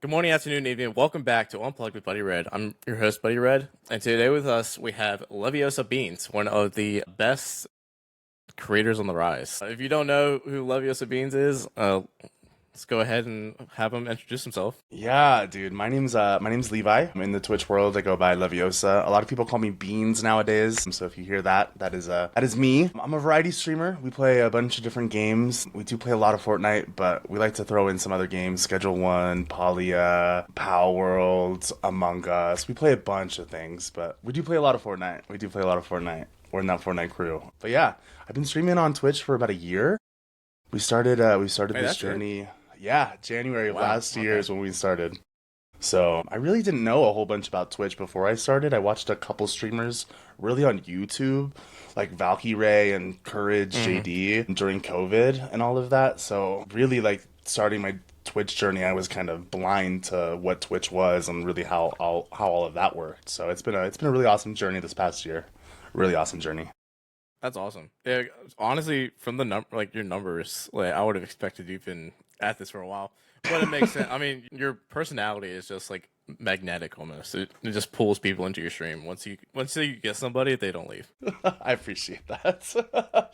Good morning, afternoon, evening. Welcome back to Unplugged with Buddyred. I'm your host, Buddyred, and today with us we have LeviosaBeans, one of the best creators on the rise. If you don't know who LeviosaBeans is, let's go ahead and have him introduce himself. Yeah, dude. My name's Levi. I'm in the Twitch world. I go by Leviosa. A lot of people call me Beans nowadays. So if you hear that, that is me. I'm a variety streamer. We play a bunch of different games. We do play a lot of Fortnite, but we like to throw in some other games: Schedule One, Polia, Power World, Among Us. We play a bunch of things, but we do play a lot of Fortnite. We do play a lot of Fortnite. We're in that Fortnite crew. But yeah, I've been streaming on Twitch for about a year. We started Hey, this that's good. journey. Yeah, January of Wow. last year Okay. is when we started. So I really didn't know a whole bunch about Twitch before I started. I watched a couple streamers really on YouTube, like Valkyrae and Courage hmm JD during COVID and all of that. So really like starting my Twitch journey, I was kind of blind to what Twitch was and really how all of that worked. So it's been a really awesome journey this past year. Really awesome journey. That's awesome. Yeah, honestly, from the your numbers, like I would have expected you've been at this for a while, but it makes sense. I mean, your personality is just like magnetic almost. It just pulls people into your stream. Once you get somebody, they don't leave. I appreciate that.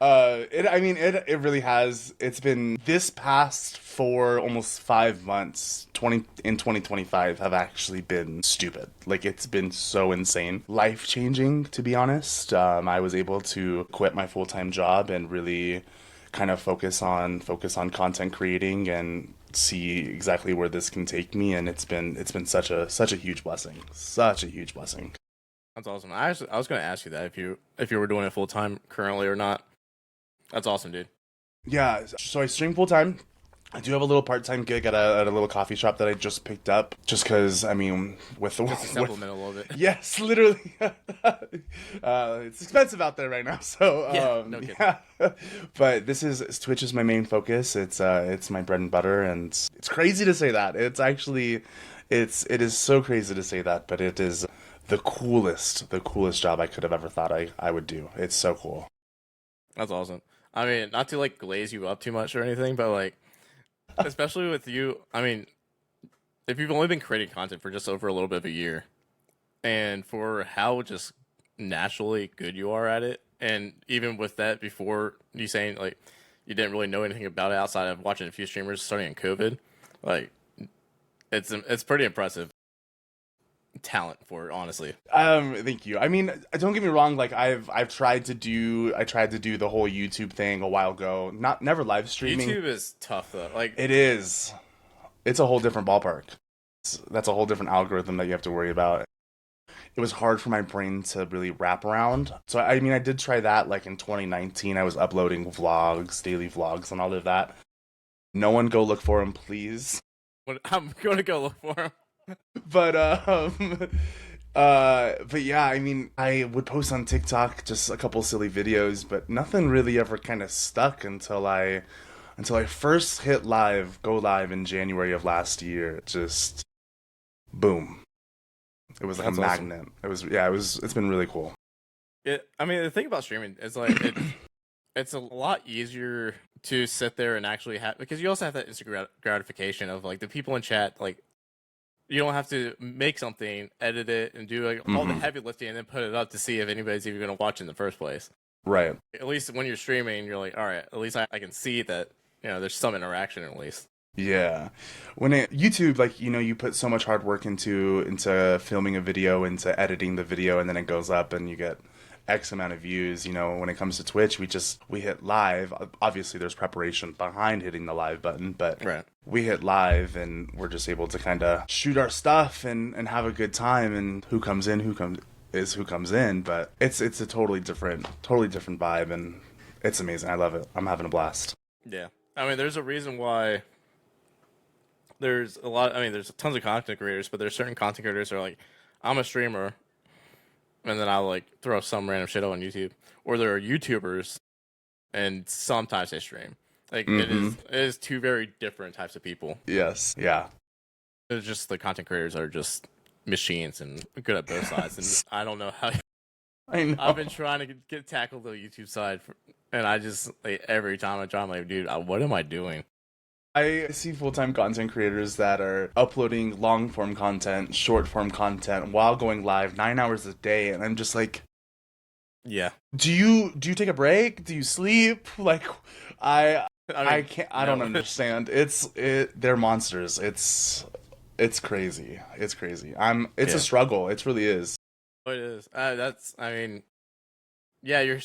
It really has. It's been this past for almost 5 months. 2025 have actually been stupid. Like it's been so insane, life changing. To be honest, I was able to quit my full time job and really kind of focus on content creating and see exactly where this can take me. And it's been such a huge blessing, such a huge blessing. That's awesome. I was going to ask you that if you were doing it full time currently or not. That's awesome, dude. Yeah, so I stream full time. I do have a little part time gig at a little coffee shop that I just picked up. Just because, I mean, with the Just to with supplement a little bit. yes, literally, it's expensive out there right now. Yeah, So no kidding. yeah, but Twitch is my main focus. It's my bread and butter, and it's crazy to say that. It is so crazy to say that, but it is the coolest job I could have ever thought I would do. It's so cool. That's awesome. I mean, not to like glaze you up too much or anything, but like, especially with you, I mean, if you've only been creating content for just over a little bit of a year, and for how just naturally good you are at it, and even with that, before you saying like you didn't really know anything about it outside of watching a few streamers starting in COVID, like it's pretty impressive talent for it, honestly. Thank you. I mean, don't get me wrong. Like I tried to do the whole YouTube thing a while ago. Never live streaming. YouTube is tough though. Like, It is. It's a whole different ballpark. That's a whole different algorithm that you have to worry about. It was hard for my brain to really wrap around. So I mean, I did try that. Like in 2019, I was uploading vlogs, daily vlogs, and all of that. No one go look for them, please. I'm gonna go look for him. But but yeah, I mean, I would post on TikTok just a couple silly videos, but nothing really ever kind of stuck until I first go live in January of last year. Just boom. It was like a That's awesome. magnet. It's been really cool. I mean, the thing about streaming is like it's a lot easier to sit there and actually have, because you also have that instant gratification of like the people in chat. Like, you don't have to make something, edit it, and do like all the Hmm. heavy lifting, and then put it up to see if anybody's even going to watch in the first place. Right. At least when you're streaming, you're like, all right, at least I can see that there's some interaction at least. Yeah. YouTube, like, you put so much hard work into filming a video, into editing the video, and then it goes up and you get X amount of views. When it comes to Twitch, we hit live. Obviously, there's preparation behind hitting the live button, but Right. we hit live and we're just able to kind of shoot our stuff and have a good time. And who comes in, but it's a totally different vibe, and it's amazing. I love it. I'm having a blast. Yeah. I mean, there's a reason why there's a lot. I mean, there's tons of content creators, but there's certain content creators that are like, I'm a streamer, and then I'll like throw some random shit on YouTube. Or there are YouTubers, and sometimes they stream. Like, it Mm-hmm. is it is two very different types of people. Yes. Yeah. It's just the content creators are just machines and good at both sides. And I don't know how. I I've know. been trying to get tackled the YouTube side, and I just like every time I try, I'm like, dude, what am I doing? I see full-time content creators that are uploading long-form content, short-form content while going live 9 hours a day, and I'm just like, Yeah. do you take a break? Do you sleep? Like, I I mean, can't. I don't no. understand. They're monsters. It's crazy. It's crazy. It's Yeah. a struggle. It really is. It is. I mean, yeah, you're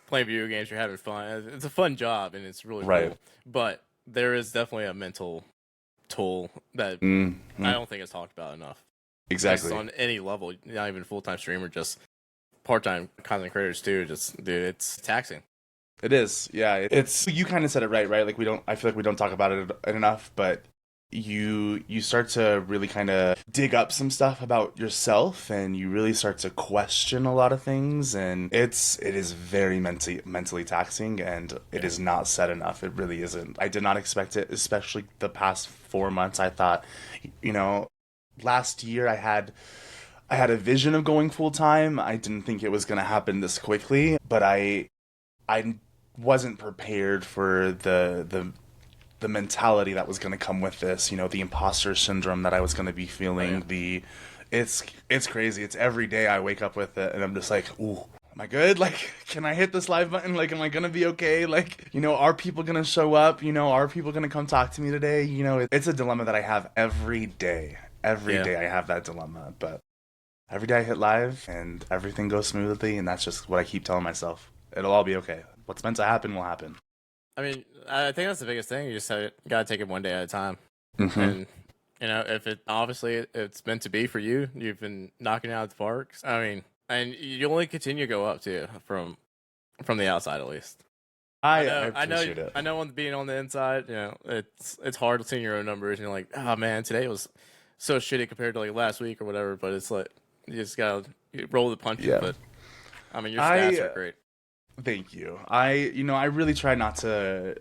playing video games, you're having fun. It's a fun job, and it's really Right. cool. But there is definitely a mental toll that Mm-hmm. I don't think is talked about enough. Exactly. Just on any level, not even full-time streamer, just part-time content creators too. Just, dude, it's taxing. It is. Yeah. It's you kind of said it right. Right. Like I feel like we don't talk about it enough, but you start to really kind of dig up some stuff about yourself, and you really start to question a lot of things, and it is very mentally taxing, and it is not said enough. It really isn't. I did not expect it, especially the past 4 months. I thought, last year I had a vision of going full time. I didn't think it was going to happen this quickly, but I wasn't prepared for the mentality that was going to come with this, the imposter syndrome that I was going to be feeling. Oh, yeah. It's crazy. It's every day I wake up with it, and I'm just like, ooh, am I good? Like, can I hit this live button? Like, am I going to be okay? Like, are people going to show up? Are people going to come talk to me today? It's a dilemma that I have every day. Every day I have that dilemma, but every day I hit live and everything goes smoothly, and that's just what I keep telling myself. It'll all be okay. What's meant to happen will happen. I mean, I think that's the biggest thing. You just gotta take it one day at a time. Mm-hmm. And if it's meant to be for you, you've been knocking it out of the park. I mean, and you only continue to go up too from the outside at least. I appreciate it. I know on being on the inside, it's hard seeing your own numbers. And you're like, oh man, today was so shitty compared to like last week or whatever. But it's like you just gotta roll the punches. Yeah. But I mean, your stats are great. Thank you. I really try not to.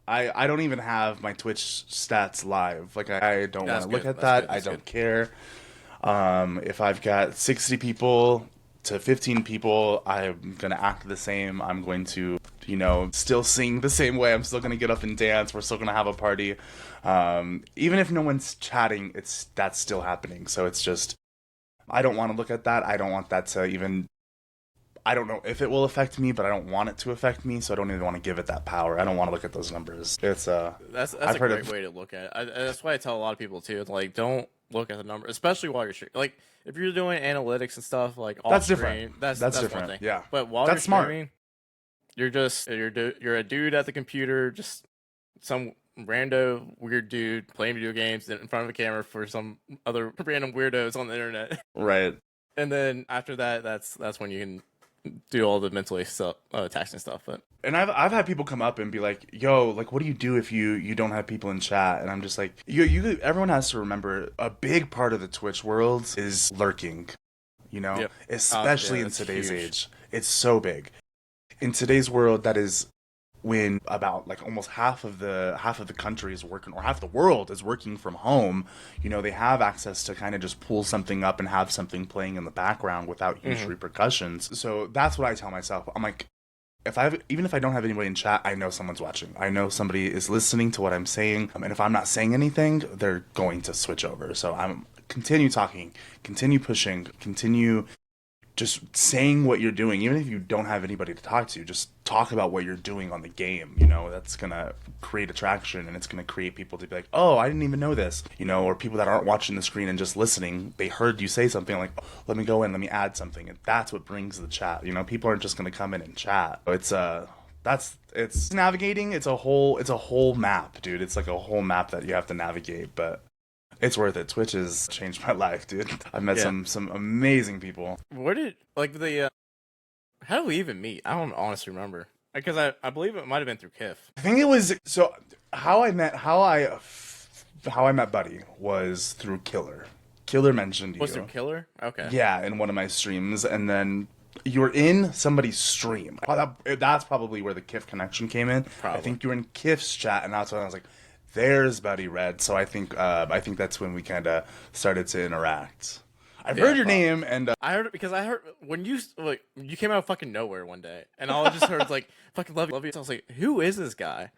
I don't even have my Twitch stats live. Like I don't want to look at that. I don't care. If I've got 60 people to 15 people, I'm gonna act the same. I'm going to, still sing the same way. I'm still gonna get up and dance. We're still gonna have a party. Even if no one's chatting, that's still happening. So it's just, I don't want to look at that. I don't want that to even. I don't know if it will affect me, but I don't want it to affect me, so I don't even want to give it that power. I don't want to look at those numbers. It's that's a great way to look at it. That's why I tell a lot of people too. It's like, don't look at the number, especially while you're streaming. Like if you're doing analytics and stuff, like off that's screen, different. That's different. One thing. Yeah, but while that's you're streaming, you're a dude at the computer, just some rando weird dude playing video games in front of a camera for some other random weirdos on the internet. Right. And then after that, that's when you can do all the mentally taxing stuff. But I've had people come up and be like, "Yo, like, what do you do if you don't have people in chat?" And I'm just like, you everyone has to remember a big part of the Twitch world is lurking, Yep. especially in today's age. It's so big. In today's world, that is when about like almost half of the country is working, or half the world is working from home. They have access to kind of just pull something up and have something playing in the background without huge repercussions. So that's what I tell myself. I'm like, even if I don't have anybody in chat, I know someone's watching. I know somebody is listening to what I'm saying, and if I'm not saying anything, they're going to switch over. So I'm continue talking, continue pushing, continue just saying what you're doing. Even if you don't have anybody to talk to, just talk about what you're doing on the game. That's gonna create attraction, and it's gonna create people to be like, oh, I didn't even know this. Or people that aren't watching the screen and just listening, they heard you say something, like, oh, let me go in, let me add something, and that's what brings the chat. People aren't just gonna come in and chat. It's navigating. It's a whole map, dude. It's like a whole map that you have to navigate, but it's worth it. Twitch has changed my life, dude. I've met some amazing people. Where did how did we even meet? I don't honestly remember, because I believe it might have been through Kiff. I think it was how I met Buddy was through Killer. Killer mentioned you. Was through Killer? Okay. Yeah, in one of my streams, and then you were in somebody's stream. That's probably where the Kiff connection came in. Probably. I think you were in Kiff's chat, and that's when I was like, there's Buddyred. So I think that's when we kind of started to interact. I've heard your name, and I heard it because I heard when you came out of fucking nowhere one day, and all I just heard was like, fucking love you. I was like, who is this guy?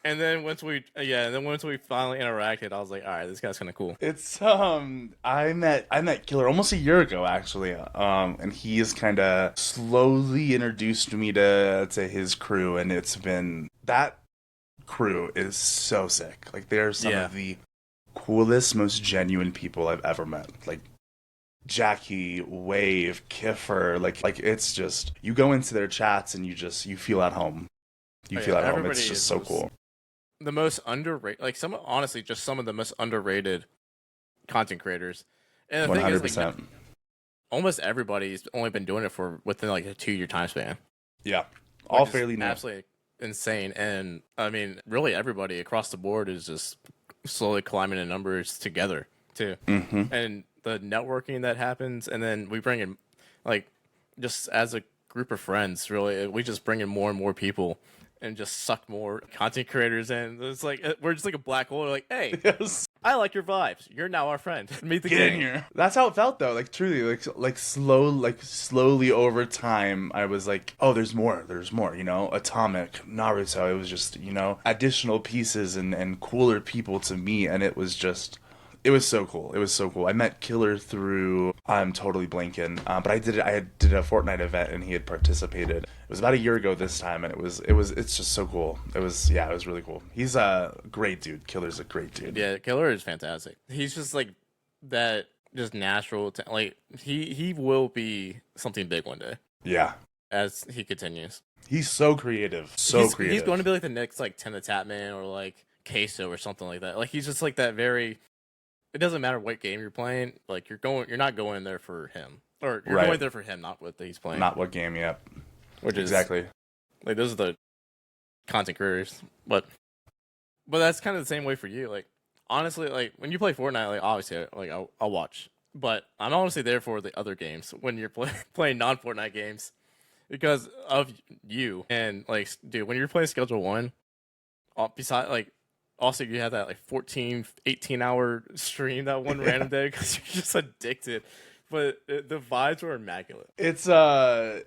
And then once we finally interacted, I was like, all right, this guy's kind of cool. It's I met Killer almost a year ago actually. And he has kind of slowly introduced me to his crew, and it's been that crew is so sick. Like they're some of the coolest, most genuine people I've ever met. Like Jackie, Wave, Kiffer, like it's just you go into their chats and you feel at home. You feel at home. It's just so cool. The most underrated, like honestly, just some of the most underrated content creators. And the 100%. Thing is, like, almost everybody's only been doing it for within like a 2-year time span. Yeah, all fairly new. Absolutely insane. And I mean, really, everybody across the board is just slowly climbing in numbers together too. Mm-hmm. And the networking that happens, and then we bring in, like, just as a group of friends, really, we just bring in more and more people. And just suck more content creators in. It's like we're just like a black hole. We're like, hey, yes. I like your vibes. You're now our friend. Meet the Get gang. In here. That's how it felt though. Like truly, slowly over time, I was like, oh, there's more. You know, Atomic, Naruto. It was just additional pieces and cooler people to meet, and it was just. It was so cool. I met Killer through, I'm totally blanking, but I did a Fortnite event and he had participated. It was about a year ago this time, and it's just so cool. It was really cool. He's a great dude. Killer's a great dude. Yeah, Killer is fantastic. He's just like that, just natural. Like he will be something big one day. Yeah. As he continues. He's so creative. He's going to be like the next like Ten the Tatman or like Queso or something like that. Like he's just like that very. It doesn't matter what game you're playing. Like you're not going there for him, or you're going there for him, not what he's playing. Not what game, yep. Which exactly. Is like those are the content creators, but that's kind of the same way for you. Like honestly, like when you play Fortnite, like obviously, like I'll watch, but I'm honestly there for the other games when you're playing non-Fortnite games because of you. And like, dude, when you're playing Schedule 1, besides like. Also, you had that like 14, 18-hour stream that one random day because you're just addicted. But the vibes were immaculate. It's that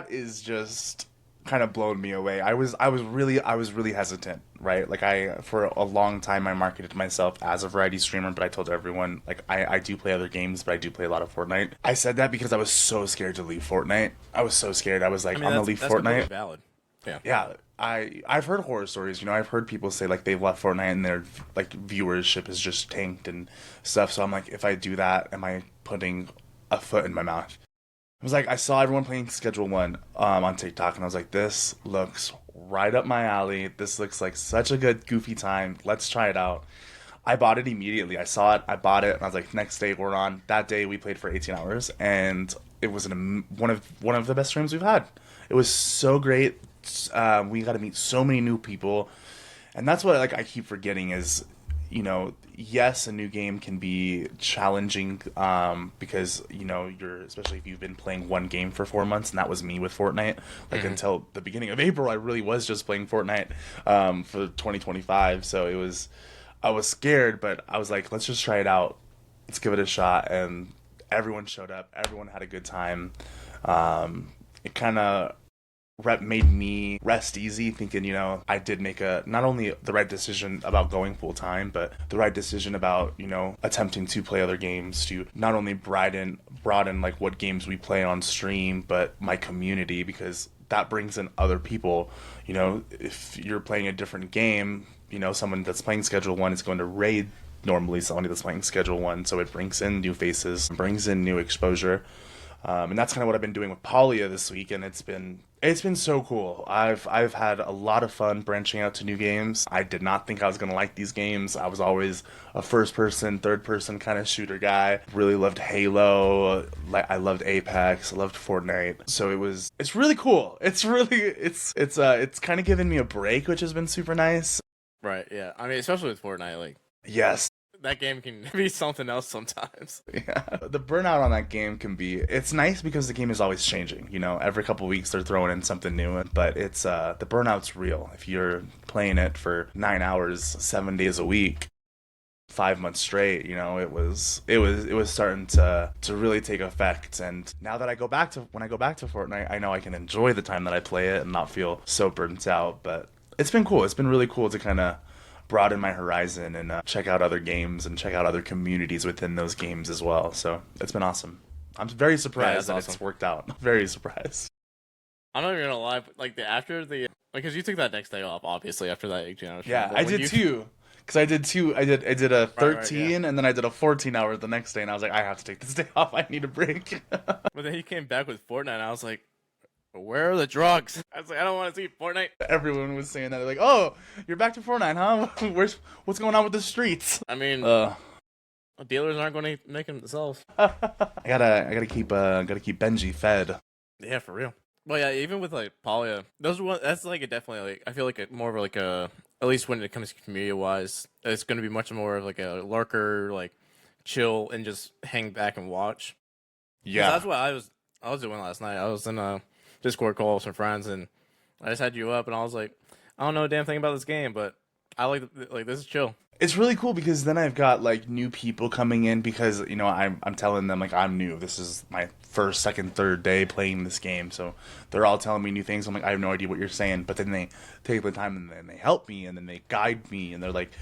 is just kind of blown me away. I was really hesitant, right? Like for a long time I marketed myself as a variety streamer, but I told everyone like I do play other games, but I do play a lot of Fortnite. I said that because I was so scared to leave Fortnite. I was so scared. I was like, I'm gonna leave Fortnite. Valid. Yeah. Yeah. I've heard horror stories, I've heard people say like they've left Fortnite and their like viewership is just tanked and stuff. So I'm like, if I do that, am I putting a foot in my mouth? I was like, I saw everyone playing Schedule 1 on TikTok, and I was like, this looks right up my alley. This looks like such a good goofy time. Let's try it out. I bought it immediately. I saw it, I bought it, and I was like, next day we're on. That day we played for 18 hours, and it was one of the best streams we've had. It was so great. We got to meet so many new people, and that's what I keep forgetting is, yes, a new game can be challenging because you're, especially if you've been playing one game for 4 months, and that was me with Fortnite. Like until the beginning of April, I really was just playing Fortnite for 2025. So I was scared, but I was like, let's just try it out, let's give it a shot, and everyone showed up, everyone had a good time. It kind of made me rest easy, thinking, I did make not only the right decision about going full time, but the right decision about, attempting to play other games to not only broaden like what games we play on stream, but my community, because that brings in other people. If you're playing a different game, someone that's playing Schedule 1 is going to raid normally somebody that's playing Schedule 1, so it brings in new faces, brings in new exposure. And that's kind of what I've been doing with Polia this week, and it's been so cool. I've had a lot of fun branching out to new games. I did not think I was going to like these games. I was always a first-person, third-person kind of shooter guy. Really loved Halo. I loved Apex. I loved Fortnite. So it's really cool. It's kind of given me a break, which has been super nice. Right, yeah. I mean, especially with Fortnite, like... Yes. That game can be something else sometimes. Yeah. The burnout on that game it's nice because the game is always changing. Every couple weeks they're throwing in something new, but it's, the burnout's real. If you're playing it for 9 hours, 7 days a week, 5 months straight, it was starting to really take effect. And now that when I go back to Fortnite, I know I can enjoy the time that I play it and not feel so burnt out. But It's been cool. It's been really cool to kind of broaden my horizon and check out other games and check out other communities within those games as well. So it's been awesome. I'm very surprised that it's worked out. Very surprised. I'm not even gonna lie, but like after the because you took that next day off, obviously after that 8 hours. Yeah, I did too. Because I did two. I did a 13 and then I did a 14-hour the next day, and I was like, I have to take this day off. I need a break. But then he came back with Fortnite, and I was like, where are the drugs? I was like, I don't want to see Fortnite. Everyone was saying that. They're like, oh, you're back to Fortnite, huh? What's going on with the streets? I mean, dealers aren't going to make them themselves. I gotta keep Benji fed. Yeah, for real. Well, yeah, even with like Polia, that's like a definitely like I feel like more of like a, at least when it comes to community wise, it's going to be much more of like a lurker, like chill and just hang back and watch. Yeah, that's what I was doing last night. I was in a Discord call with some friends, and I just had you up, and I was like, I don't know a damn thing about this game, but I like this is chill. It's really cool because then I've got like new people coming in because, you know, I'm telling them like I'm new. This is my first, second, third day playing this game. So they're all telling me new things. I'm like, I have no idea what you're saying. But then they take the time and then they help me and then they guide me. And they're like,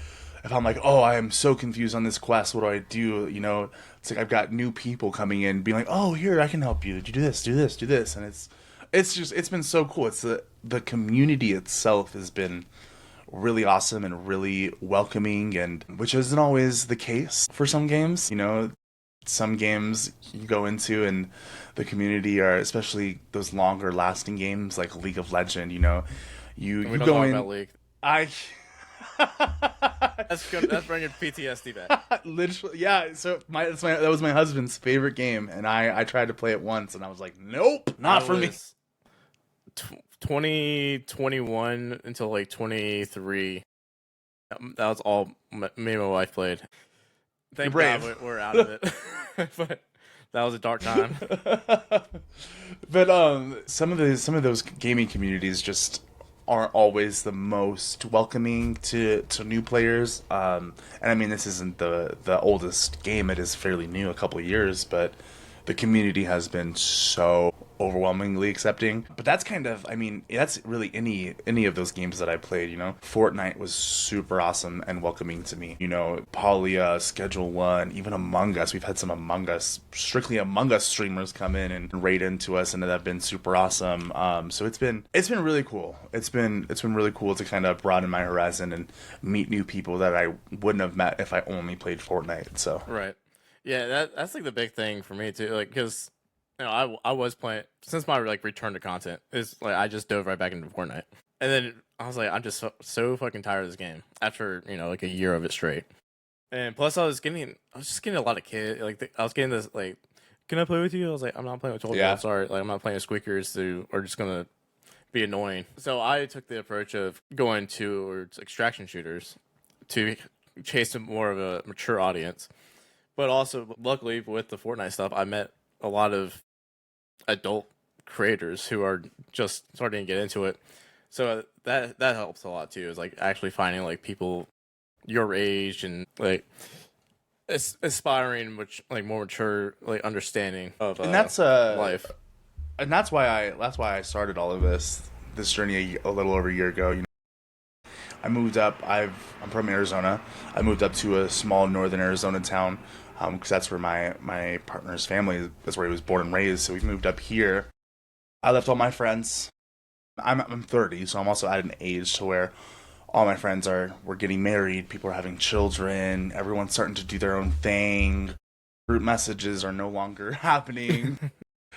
if I'm like, oh, I am so confused on this quest, what do I do? You know, it's like I've got new people coming in being like, oh, here, I can help you. You do this, do this, do this. And it's been so cool. It's the community itself has been really awesome and really welcoming, and which isn't always the case for some games. You know, some games you go into and the community are, especially those longer lasting games like League of Legends, you know, you go in. About League. That's bringing PTSD back. Literally, yeah. So that was my husband's favorite game, and I tried to play it once, and I was like, nope, not for me. 2021 until like 23. That was all me and my wife played. Thank God we're out of it. But that was a dark time. But some of those gaming communities just aren't always the most welcoming to new players. And I mean, this isn't the oldest game. It is fairly new, a couple of years, but the community has been so overwhelmingly accepting. But that's kind of, I mean, that's really any of those games that I played, you know. Fortnite was super awesome and welcoming to me. You know, Polia, Schedule 1, even Among Us. We've had some strictly Among Us streamers come in and raid into us, and that have been super awesome. So it's been really cool. It's been really cool to kind of broaden my horizon and meet new people that I wouldn't have met if I only played Fortnite. So right. Yeah, that's like the big thing for me too, like, because you know, I was playing since my like return to content is like I just dove right back into Fortnite, and then I was like, I'm just so fucking tired of this game after, you know, like a year of it straight. And plus, I was just getting a lot of kids. Like I was getting this like, can I play with you? I was like, I'm not playing with 12 year olds. Sorry, like I'm not playing with squeakers who are just gonna be annoying. So I took the approach of going towards extraction shooters to chase more of a mature audience. But also, luckily, with the Fortnite stuff, I met a lot of adult creators who are just starting to get into it. So that helps a lot too. Is like actually finding like people your age and like aspiring, which like more mature, like understanding of and that's life. And that's why I started all of this journey a little over a year ago. You know, I moved up. I'm from Arizona. I moved up to a small northern Arizona town. Because that's where my partner's family, that's where he was born and raised. So we moved up here. I left all my friends. I'm 30, so I'm also at an age to where all my friends we're getting married. People are having children. Everyone's starting to do their own thing. Group messages are no longer happening.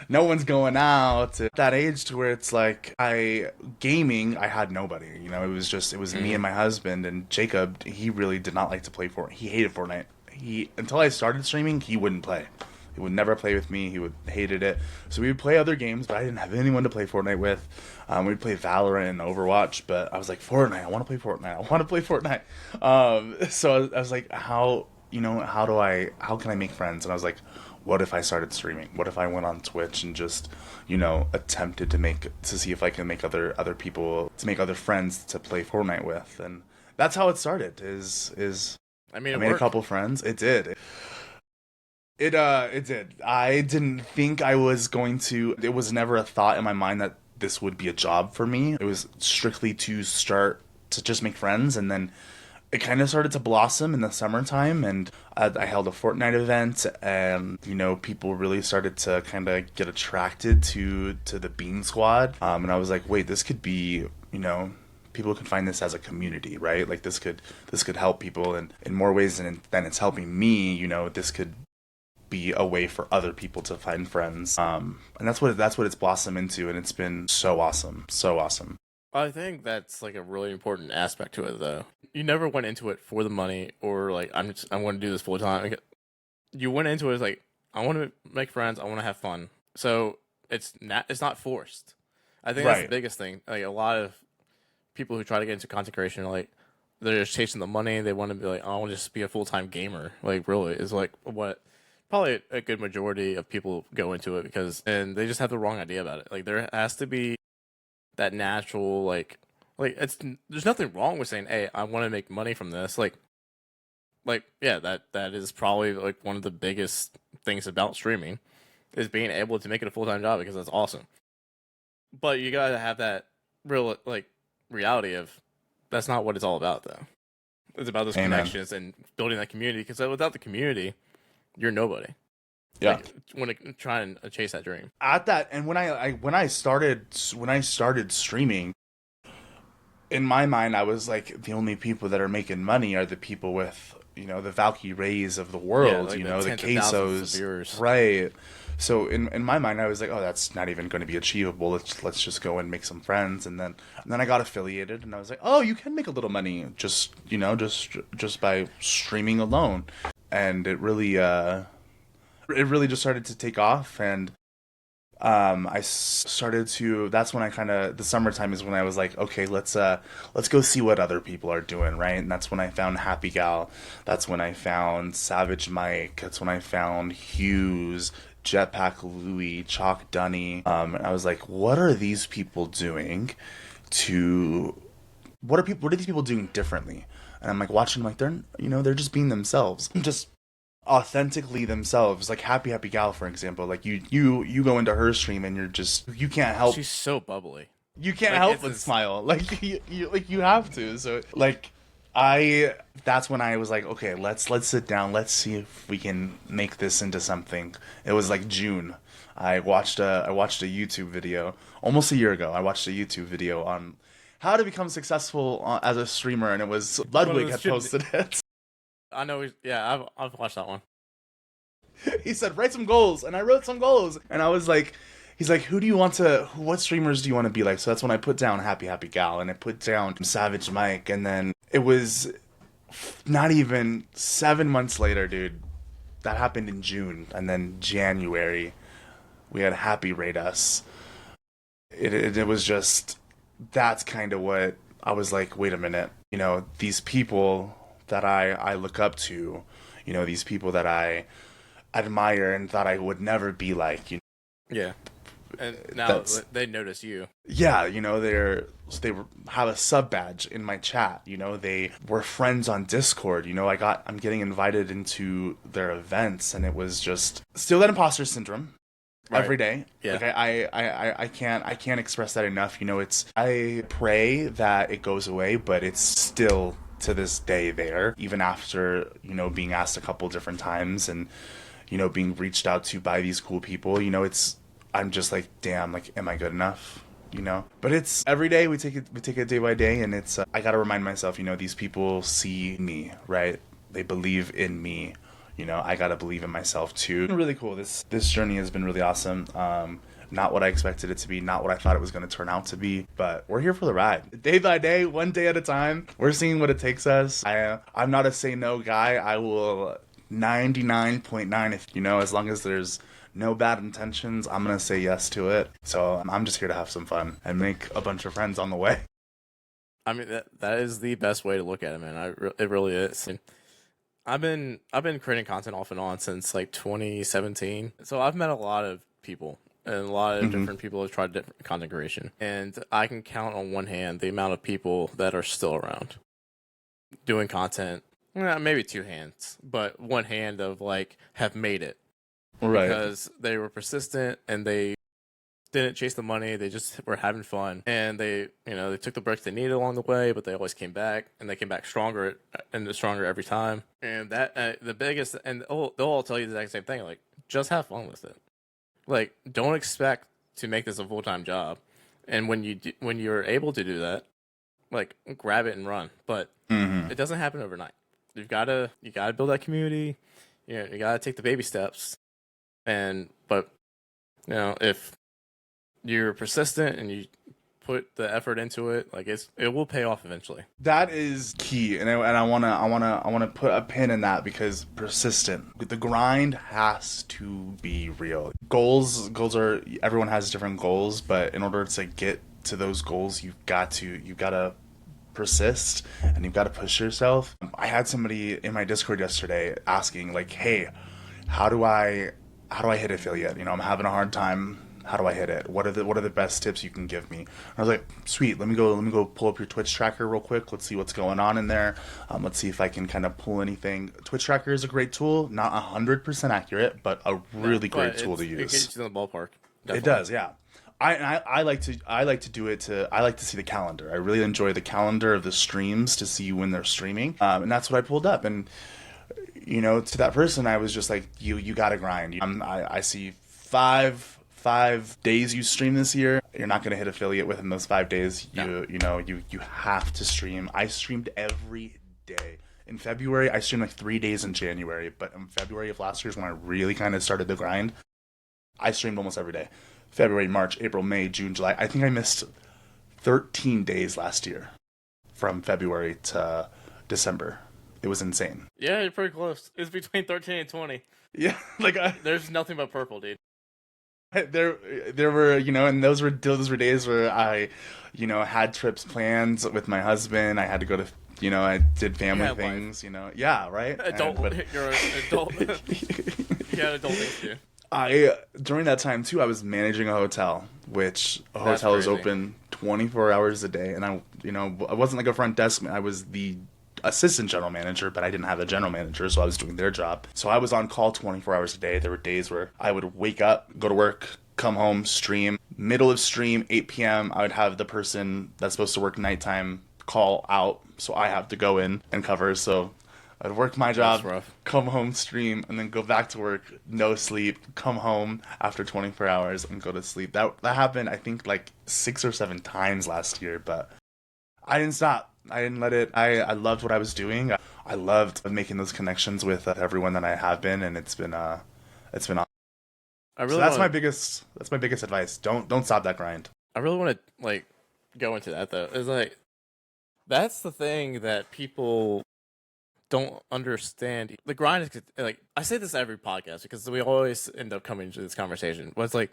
No one's going out. At that age to where it's like gaming, I had nobody. You know, it was me and my husband, and Jacob. He really did not like to play Fortnite. He hated Fortnite. Until I started streaming, he wouldn't play. He would never play with me. He hated it. So we would play other games, but I didn't have anyone to play Fortnite with. We'd play Valorant and Overwatch, but I was like, Fortnite, I want to play Fortnite. I want to play Fortnite. So I was like, how can I make friends? And I was like, what if I started streaming? What if I went on Twitch and just, you know, attempted to see if I can make other people, to make other friends to play Fortnite with? And that's how it started. I made a couple friends. It did. It did. I didn't think I was going to. It was never a thought in my mind that this would be a job for me. It was strictly to start to just make friends, and then it kind of started to blossom in the summertime, and I held a Fortnite event, and people really started to kind of get attracted to the Bean Squad, and I was like, wait, this could be, people could find this as a community, right? Like this could help people in more ways than it's helping me. This could be a way for other people to find friends, and that's what it's blossomed into, and it's been so awesome, so awesome. I think that's like a really important aspect to it, though. You never went into it for the money or like I want to do this full time. You went into it as like I want to make friends, I want to have fun. So it's not forced. I think that's the biggest thing. Like a lot of people who try to get into content creation are like they're just chasing the money. They want to be like, oh, I want to just be a full-time gamer. Like really is like what probably a good majority of people go into it and they just have the wrong idea about it. Like there has to be that natural like there's nothing wrong with saying, hey, I want to make money from this. Like yeah, that is probably like one of the biggest things about streaming is being able to make it a full-time job, because that's awesome. But you gotta have that real like reality of that's not what it's all about, though. It's about those connections and building that community, because without the community you're nobody. Yeah, like, when trying to chase that dream at that. And when I started streaming, in my mind I was like, the only people that are making money are the people with the Valky Rays of the world, the quesos, right? So in my mind I was like, oh, that's not even going to be achievable. Let's just go and make some friends, and then I got affiliated, and I was like, oh, you can make a little money just by streaming alone, and it really just started to take off. And I started to, that's when I kind of, the summertime is when I was like, okay, let's go see what other people are doing, right? And that's when I found Happy Gal. That's when I found Savage Mike. That's when I found Hughes, Jetpack Louie, Chalk Dunny. And I was like, what are these people doing what are these people doing differently? And I'm like watching them, like they're just being themselves. Just authentically themselves. Like Happy Gal, for example, like you go into her stream and you can't help, she's so bubbly, you can't help but smile, like you have to. So like that's when I was like, okay, let's sit down, let's see if we can make this into something. It was like June. I watched a YouTube video almost a year ago. I watched a YouTube video on how to become successful as a streamer, and it was Ludwig had posted it. I know. I've watched that one. He said, write some goals, and I wrote some goals, and I was like, he's like, what streamers do you want to be like? So that's when I put down Happy Gal, and I put down Savage Mike, and then it was not even 7 months later, dude. That happened in June, and then January, we had Happy rate us. It was just, that's kind of what I was like, wait a minute, these people that I look up to, these people that I admire and thought I would never be like, Yeah. And now they notice you. Yeah, they have a sub badge in my chat. They were friends on Discord. I'm getting invited into their events, and it was just still that imposter syndrome. Right. Every day. Yeah. Like I can't express that enough. I pray that it goes away, but it's still to this day there, even after being asked a couple different times and being reached out to by these cool people. I'm just like, damn, like, am I good enough? But it's every day we take it day by day, and it's I gotta remind myself, these people see me, right? They believe in me. I gotta believe in myself too. Really cool. This journey has been really awesome. Not what I expected it to be, not what I thought it was going to turn out to be, but we're here for the ride. Day by day, one day at a time. We're seeing what it takes us. I'm not a say no guy. I will 99.9 if as long as there's no bad intentions, I'm going to say yes to it. So I'm just here to have some fun and make a bunch of friends on the way. I mean, that is the best way to look at it, man. It really is. I've been creating content off and on since like 2017. So I've met a lot of people. And a lot of different people have tried different content creation. And I can count on one hand the amount of people that are still around doing content. Maybe two hands, but one hand of like have made it. Right. Because they were persistent and they didn't chase the money. They just were having fun, and they took the breaks they needed along the way, but they always came back, and they came back stronger and stronger every time. And that the biggest, and they'll all tell you the exact same thing. Like, just have fun with it. Like, don't expect to make this a full-time job. And when you're able to do that, like, grab it and run. But it doesn't happen overnight. You gotta build that community. You gotta take the baby steps. But if you're persistent and you put the effort into it, like, it will pay off eventually. That is key, and I wanna put a pin in that, because persistent. The grind has to be real. Goals are, everyone has different goals, but in order to get to those goals, you've got to persist, and you've got to push yourself. I had somebody in my Discord yesterday asking, like, hey, how do I hit affiliate? I'm having a hard time. How do I hit it? What are the best tips you can give me? And I was like, sweet, let me go pull up your Twitch tracker real quick. Let's see what's going on in there. Let's see if I can kind of pull anything. Twitch tracker is a great tool, not 100% accurate, but a really great tool to use. It gets you in the ballpark. Definitely. It does, yeah. I like to do it I like to see the calendar. I really enjoy the calendar of the streams to see when they're streaming. And that's what I pulled up. And to that person, I was just like, you gotta grind. I see five days you stream this year. You're not gonna hit affiliate within those 5 days. No. You have to stream. I streamed every day. In February, I streamed like 3 days in January, but in February of last year is when I really kind of started the grind. I streamed almost every day. February, March, April, May, June, July. I think I missed 13 days last year from February to December. It was insane. Yeah, you're pretty close. It's between 13 and 20. Yeah, there's nothing but purple, dude. There were, and those were days where I, had trips planned with my husband. I had to go to, I did family things, Yeah, right? You're an adult. You had adult things too. During that time too, I was managing a hotel, which That's hotel is crazy. open 24 hours a day. And I wasn't like a front desk. I was the assistant general manager, but I didn't have a general manager, so I was doing their job. So I was on call 24 hours a day. There were days where I would wake up, go to work, come home, stream. Middle of stream, 8 p.m., I would have the person that's supposed to work nighttime call out, so I have to go in and cover. So I'd work my job, come home, stream, and then go back to work, no sleep, come home after 24 hours and go to sleep. That happened, I think, like 6 or 7 times last year, but I didn't stop. I didn't let it. I loved what I was doing. I loved making those connections with everyone that I have been, and it's been awesome. So that's my biggest advice. Don't stop that grind. I really want to go into that though. It's that's the thing that people don't understand. The grind is I say this every podcast because we always end up coming to this conversation. But it's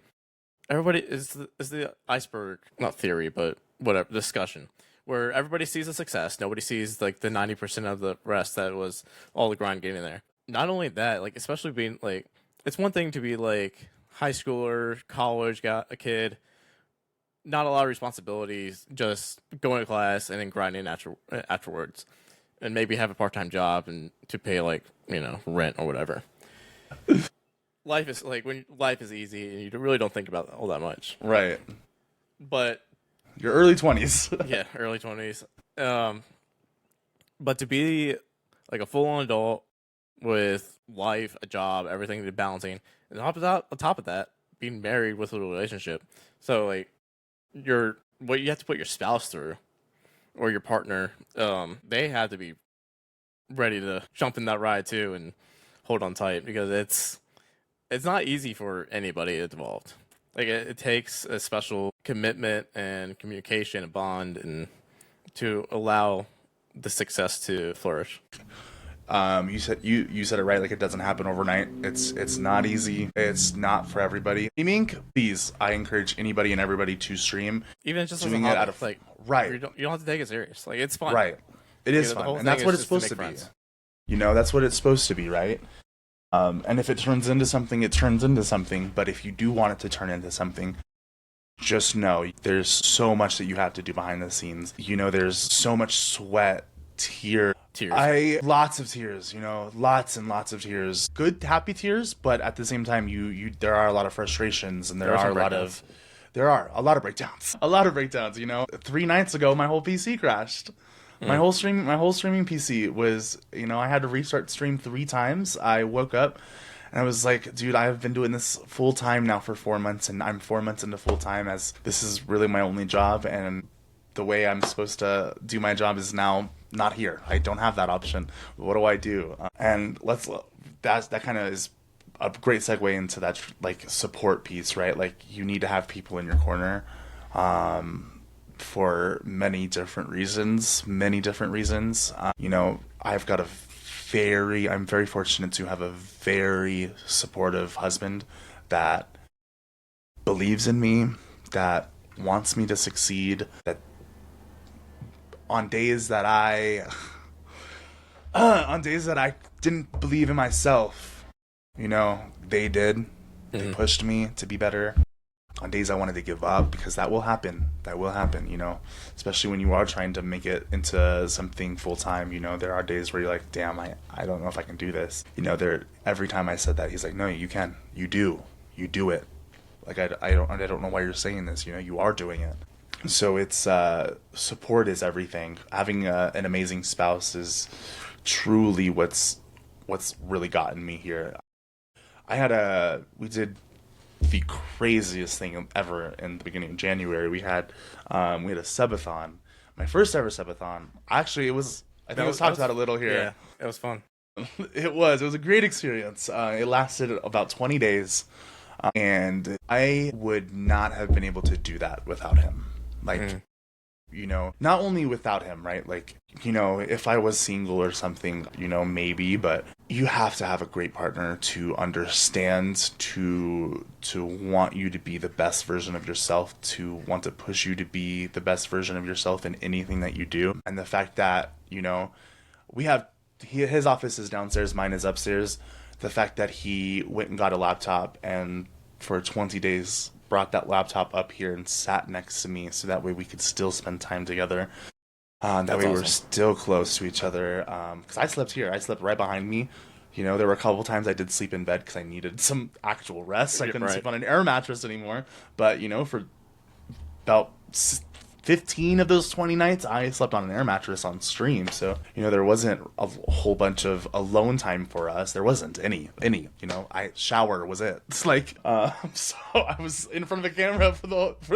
everybody is the iceberg, not theory, but whatever discussion, where everybody sees the success, nobody sees the 90% of the rest that was all the grind getting there. Not only that, especially being it's one thing to be high schooler, college, got a kid, not a lot of responsibilities, just going to class and then grinding afterwards, and maybe have a part-time job and to pay rent or whatever. Life is when life is easy and you really don't think about all that much. Right. But your early 20s. Yeah, early 20s. But to be a full-on adult with life, a job, everything to balancing, and on top of that, being married with a relationship. So what you have to put your spouse through or your partner, they have to be ready to jump in that ride too and hold on tight, because it's not easy for anybody involved. It takes a special commitment and communication and bond and to allow the success to flourish. You said it right. It doesn't happen overnight. It's not easy. It's not for everybody. Streaming, please, I encourage anybody and everybody to stream. Even just doing as a it hobby, out of right. You don't have to take it serious. It's fun. Right. It is fun, and that's what it's supposed to be. That's what it's supposed to be, right? And if it turns into something, it turns into something. But if you do want it to turn into something, just know there's so much that you have to do behind the scenes. There's so much sweat, tears. Lots of tears, lots and lots of tears. Good, happy tears, but at the same time, there are a lot of frustrations, and there are a lot of There are a lot of breakdowns. A lot of breakdowns, you know. 3 nights ago, my whole PC crashed. My whole streaming PC was, you know, I had to restart stream 3 times. I woke up and I was like, dude, I've been doing this full time now for 4 months, and I'm 4 months into full time, as this is really my only job, and the way I'm supposed to do my job is now not here. I don't have that option. What do I do? And that kind of is a great segue into that like support piece, right? Like you need to have people in your corner. For many different reasons. You know, I'm very fortunate to have a very supportive husband that believes in me, that wants me to succeed, that on days that I didn't believe in myself, you know, they did. They pushed me to be better. On days I wanted to give up, because that will happen, you know, especially when you are trying to make it into something full time. You know, there are days where you're like, damn, I don't know if I can do this. You know, every time I said that, he's like, no, you can, you do it. Like, I don't know why you're saying this, you know, you are doing it. So it's, support is everything. Having an amazing spouse is truly what's really gotten me here. We did the craziest thing ever in the beginning of January. We had a subathon, my first ever subathon. Actually, I think it was talked about a little here. Yeah, it was fun. It was a great experience. It lasted about 20 days, and I would not have been able to do that without him. Like, you know, not only without him, right? Like, you know, if I was single or something, you know, maybe, but you have to have a great partner to understand, to want you to be the best version of yourself, to want to push you to be the best version of yourself in anything that you do. And the fact that, you know, his office is downstairs, mine is upstairs. The fact that he went and got a laptop and for 20 days brought that laptop up here and sat next to me, so that way we could still spend time together. That way awesome. We're still close to each other. Because I slept here. I slept right behind me. You know, there were a couple times I did sleep in bed because I needed some actual rest. I couldn't sleep on an air mattress anymore. But, you know, for about 15 of those 20 nights, I slept on an air mattress on stream. So, you know, there wasn't a whole bunch of alone time for us. There wasn't any, you know, shower was it. It's like, so I was in front of a camera for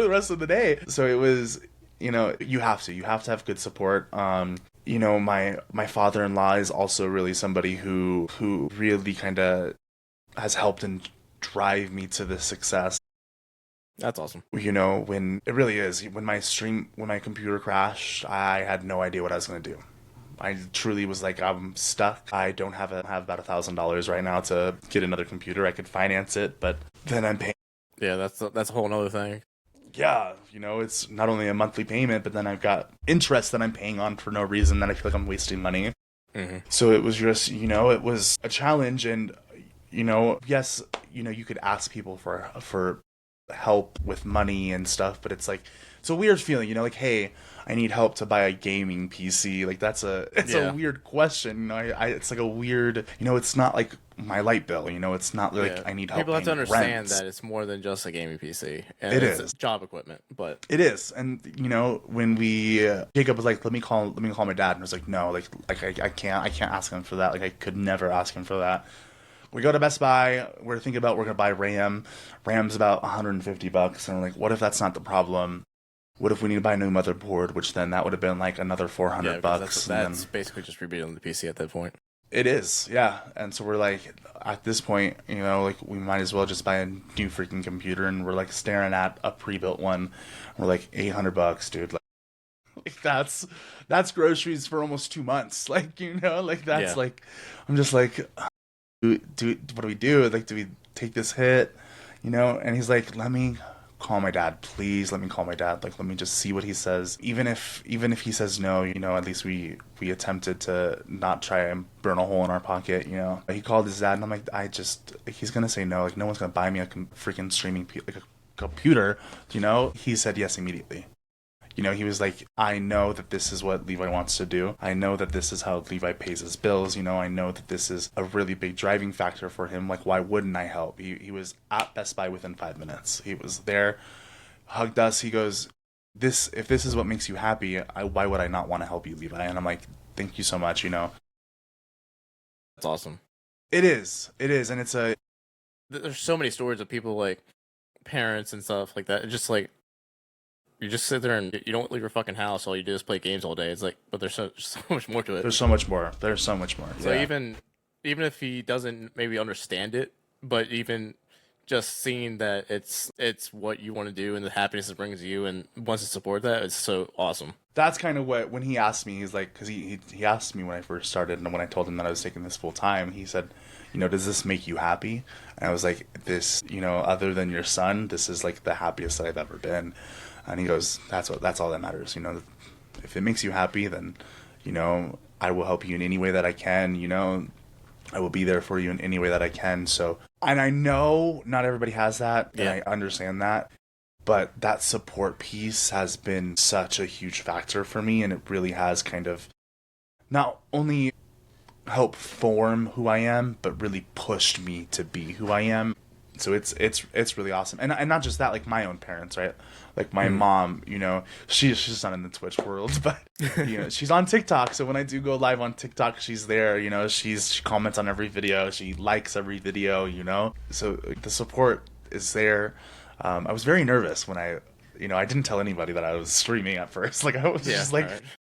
the rest of the day. So it was, you know, you have to have good support. You know, my father-in-law is also really somebody who really kind of has helped and drive me to this success. That's awesome. You know, when my computer crashed, I had no idea what I was going to do. I truly was like, I'm stuck. I don't have about $1,000 right now to get another computer. I could finance it, but then I'm paying. Yeah, that's a whole nother thing. Yeah, you know, it's not only a monthly payment, but then I've got interest that I'm paying on for no reason, that I feel like I'm wasting money. So it was just, you know, it was a challenge. And, you know, yes, you know, you could ask people for help with money and stuff, but it's like, it's a weird feeling, you know, like, hey, I need help to buy a gaming PC. Like, it's a weird question, you know. It's like a weird, you know, it's not like my light bill, you know, it's not like I need help. People have to understand that it's more than just a gaming PC. And it's job equipment, but it is. And, you know, when Jacob was like, let me call my dad, and I was like, no, like I can't ask him for that. Like, I could never ask him for that. We go to Best Buy. We're going to buy RAM. RAM's about $150, and we're like, what if that's not the problem? What if we need to buy a new motherboard? Which then that would have been like another $400. That's basically just rebuilding the PC at that point. It is, yeah. And so we're like, at this point, you know, like, we might as well just buy a new freaking computer. And we're like staring at a pre-built one. We're like, $800, dude. Like that's groceries for almost 2 months. Like, you know, like that's like, I'm just like, what do we do? Like, do we take this hit? You know? And he's like, let me call my dad, please. Let me call my dad. Like, let me just see what he says. Even if he says no, you know, at least we attempted to not try and burn a hole in our pocket, you know. He called his dad, and I'm like, he's gonna say no. Like, no one's gonna buy me a freaking streaming like a computer, you know. He said yes immediately. You know, he was like, I know that this is what Levi wants to do. I know that this is how Levi pays his bills. You know, I know that this is a really big driving factor for him. Like, why wouldn't I help? He was at Best Buy within 5 minutes. He was there hugged us. He goes, if this is what makes you happy, why would I not want to help you, Levi? And I'm like, thank you so much. That's awesome. It is, and it's a. There's so many stories of people like parents and stuff like that. It's just like you just sit there and you don't leave your fucking house. All you do is play games all day. It's like, but there's so much more to it. There's so much more. There's so much more. So even if he doesn't maybe understand it, but even just seeing that it's what you want to do and the happiness it brings you and wants to support that, it's so awesome. That's kind of what, when he asked me, he's like, because he asked me when I first started, and when I told him that I was taking this full time, he said, does this make you happy? And I was like, this, other than your son, this is like the happiest that I've ever been. And he goes, that's all that matters. If it makes you happy, then, I will help you in any way that I can, I will be there for you in any way that I can. So, and I know not everybody has that, and I understand that, but that support piece has been such a huge factor for me, and it really has kind of not only helped form who I am, but really pushed me to be who I am. So it's really awesome. And not just that, like my own parents, right? Like my mom, she's not in the Twitch world, but she's on TikTok. So when I do go live on TikTok, she's there, she comments on every video, she likes every video, So the support is there. I was very nervous when I didn't tell anybody that I was streaming at first. Like I was just like,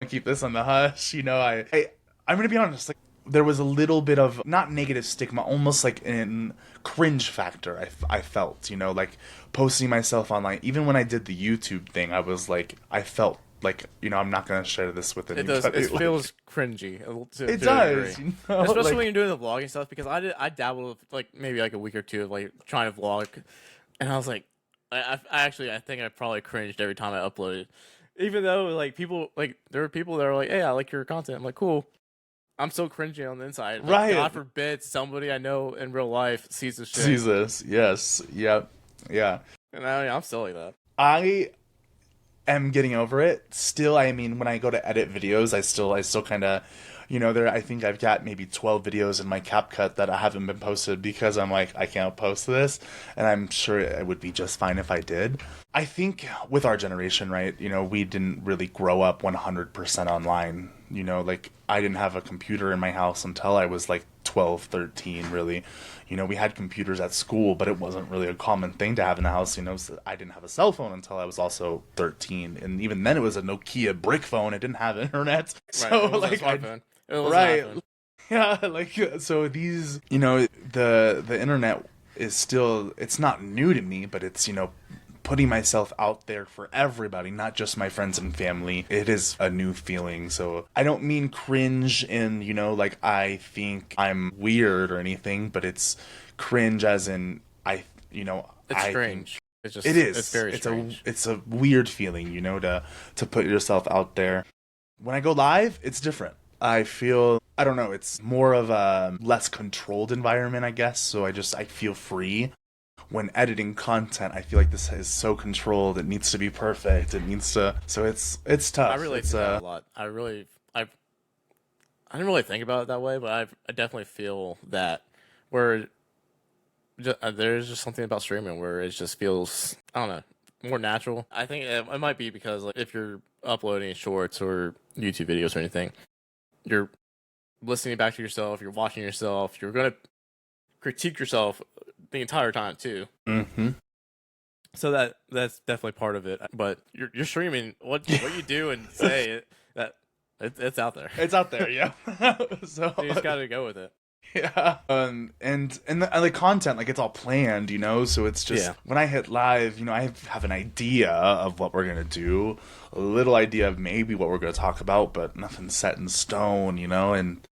keep this on the hush, I'm going to be honest, like there was a little bit of not negative stigma, almost like an cringe factor. I felt, like posting myself online. Even when I did the YouTube thing, I was like, I felt like, I'm not gonna share this with anybody. It does. It feels cringy. It does, especially like, when you're doing the vlogging stuff. Because I dabbled with like maybe like a week or two of like trying to vlog, and I was like, I think I probably cringed every time I uploaded, even though like there were people that were like, hey, I like your content. I'm like, cool. I'm so cringy on the inside. Like, right. God forbid somebody I know in real life sees this shit. Sees this. Yes. Yep. Yeah. And I'm still like that. I am getting over it. Still, I mean, when I go to edit videos, I still kind of, I think I've got maybe 12 videos in my CapCut that I haven't been posted because I'm like, I can't post this. And I'm sure it would be just fine if I did. I think with our generation, right, we didn't really grow up 100% online. Like I didn't have a computer in my house until I was like 12, 13, really. We had computers at school, but it wasn't really a common thing to have in the house. So I didn't have a cell phone until I was also 13. And even then it was a Nokia brick phone. It didn't have internet. So like, right. Yeah. Like, so these, the internet is still, it's not new to me, but it's, putting myself out there for everybody, not just my friends and family. It is a new feeling. So I don't mean cringe in, like I think I'm weird or anything, but it's cringe as in it's strange. It's just, it is. It's very strange. It's a weird feeling, to put yourself out there. When I go live, it's different. I feel, I don't know, it's more of a less controlled environment, I guess. So I feel free. When editing content, I feel like this is so controlled. It needs to be perfect. It needs to. So it's tough. I relate to that a lot. I didn't really think about it that way, but I definitely feel that where there's just something about streaming where it just feels, I don't know, more natural. I think it might be because like if you're uploading shorts or YouTube videos or anything, you're listening back to yourself. You're watching yourself. You're gonna critique yourself the entire time too. Mm-hmm. So that's definitely part of it. But you're streaming what you do and say it's out there. It's out there, yeah. So you just gotta go with it. Yeah. And the content, like it's all planned, So it's just when I hit live, I have an idea of what we're gonna do, a little idea of maybe what we're gonna talk about, but nothing's set in stone, And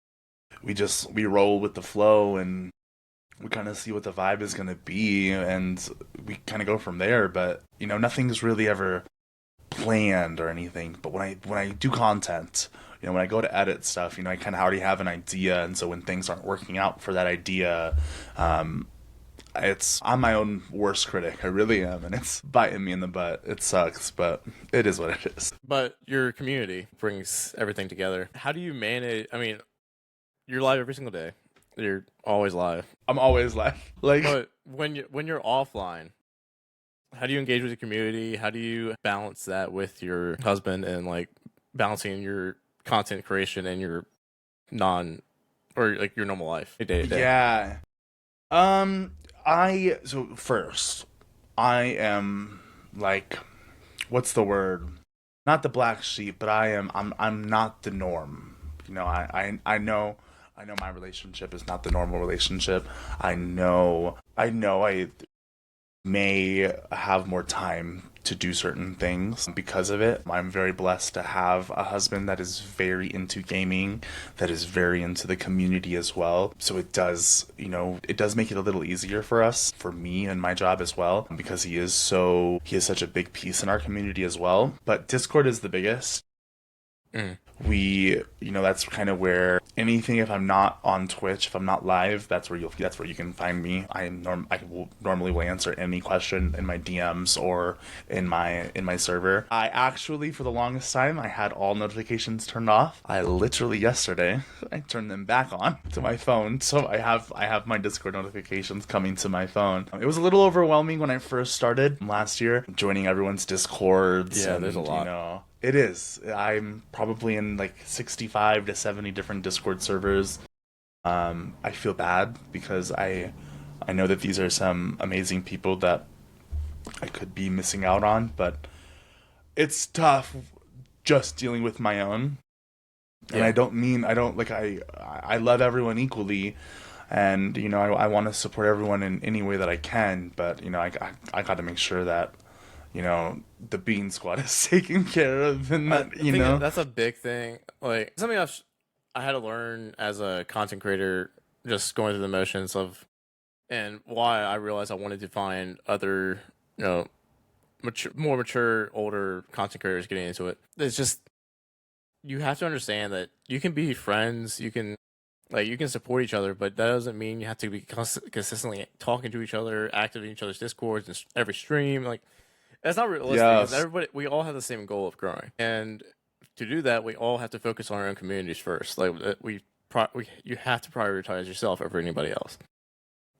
we roll with the flow and we kind of see what the vibe is going to be, and we kind of go from there. But nothing's really ever planned or anything. But when I do content, when I go to edit stuff, I kind of already have an idea, and so when things aren't working out for that idea, I'm my own worst critic. I really am, and it's biting me in the butt. It sucks, but it is what it is. But your community brings everything together. How do you manage? I mean, you're live every single day. You're always live. I'm always live. Like, but when you're offline, how do you engage with the community? How do you balance that with your husband and like balancing your content creation and your non or like your normal life day to day? Yeah. So first, I am like, what's the word? Not the black sheep, but I'm not the norm. I know my relationship is not the normal relationship. I may have more time to do certain things because of it. I'm very blessed to have a husband that is very into gaming, that is very into the community as well. So it does make it a little easier for us, for me and my job as well, because he is such a big piece in our community as well. But Discord is the biggest. Mm. That's kind of where anything, if I'm not on Twitch, if I'm not live, that's where you can find me. I will normally answer any question in my DMs or in my server. I actually, for the longest time, I had all notifications turned off. I literally yesterday I turned them back on to my phone, so I have my Discord notifications coming to my phone. It was a little overwhelming when I first started last year, joining everyone's Discords. Yeah, there's a lot. It is. I'm probably in like 65 to 70 different Discord servers. I feel bad because I know that these are some amazing people that I could be missing out on, but it's tough just dealing with my own. And I love everyone equally, and I want to support everyone in any way that I can, but I got to make sure that the Bean Squad is taken care of, and that's a big thing. Like something I had to learn as a content creator, just going through the motions of, and why I realized I wanted to find other, more mature, older content creators getting into it. It's just you have to understand that you can be friends, you can support each other, but that doesn't mean you have to be consistently talking to each other, active in each other's discords and every stream. Like, that's not realistic. Yes. We all have the same goal of growing, and to do that, we all have to focus on our own communities first. Like you have to prioritize yourself over anybody else.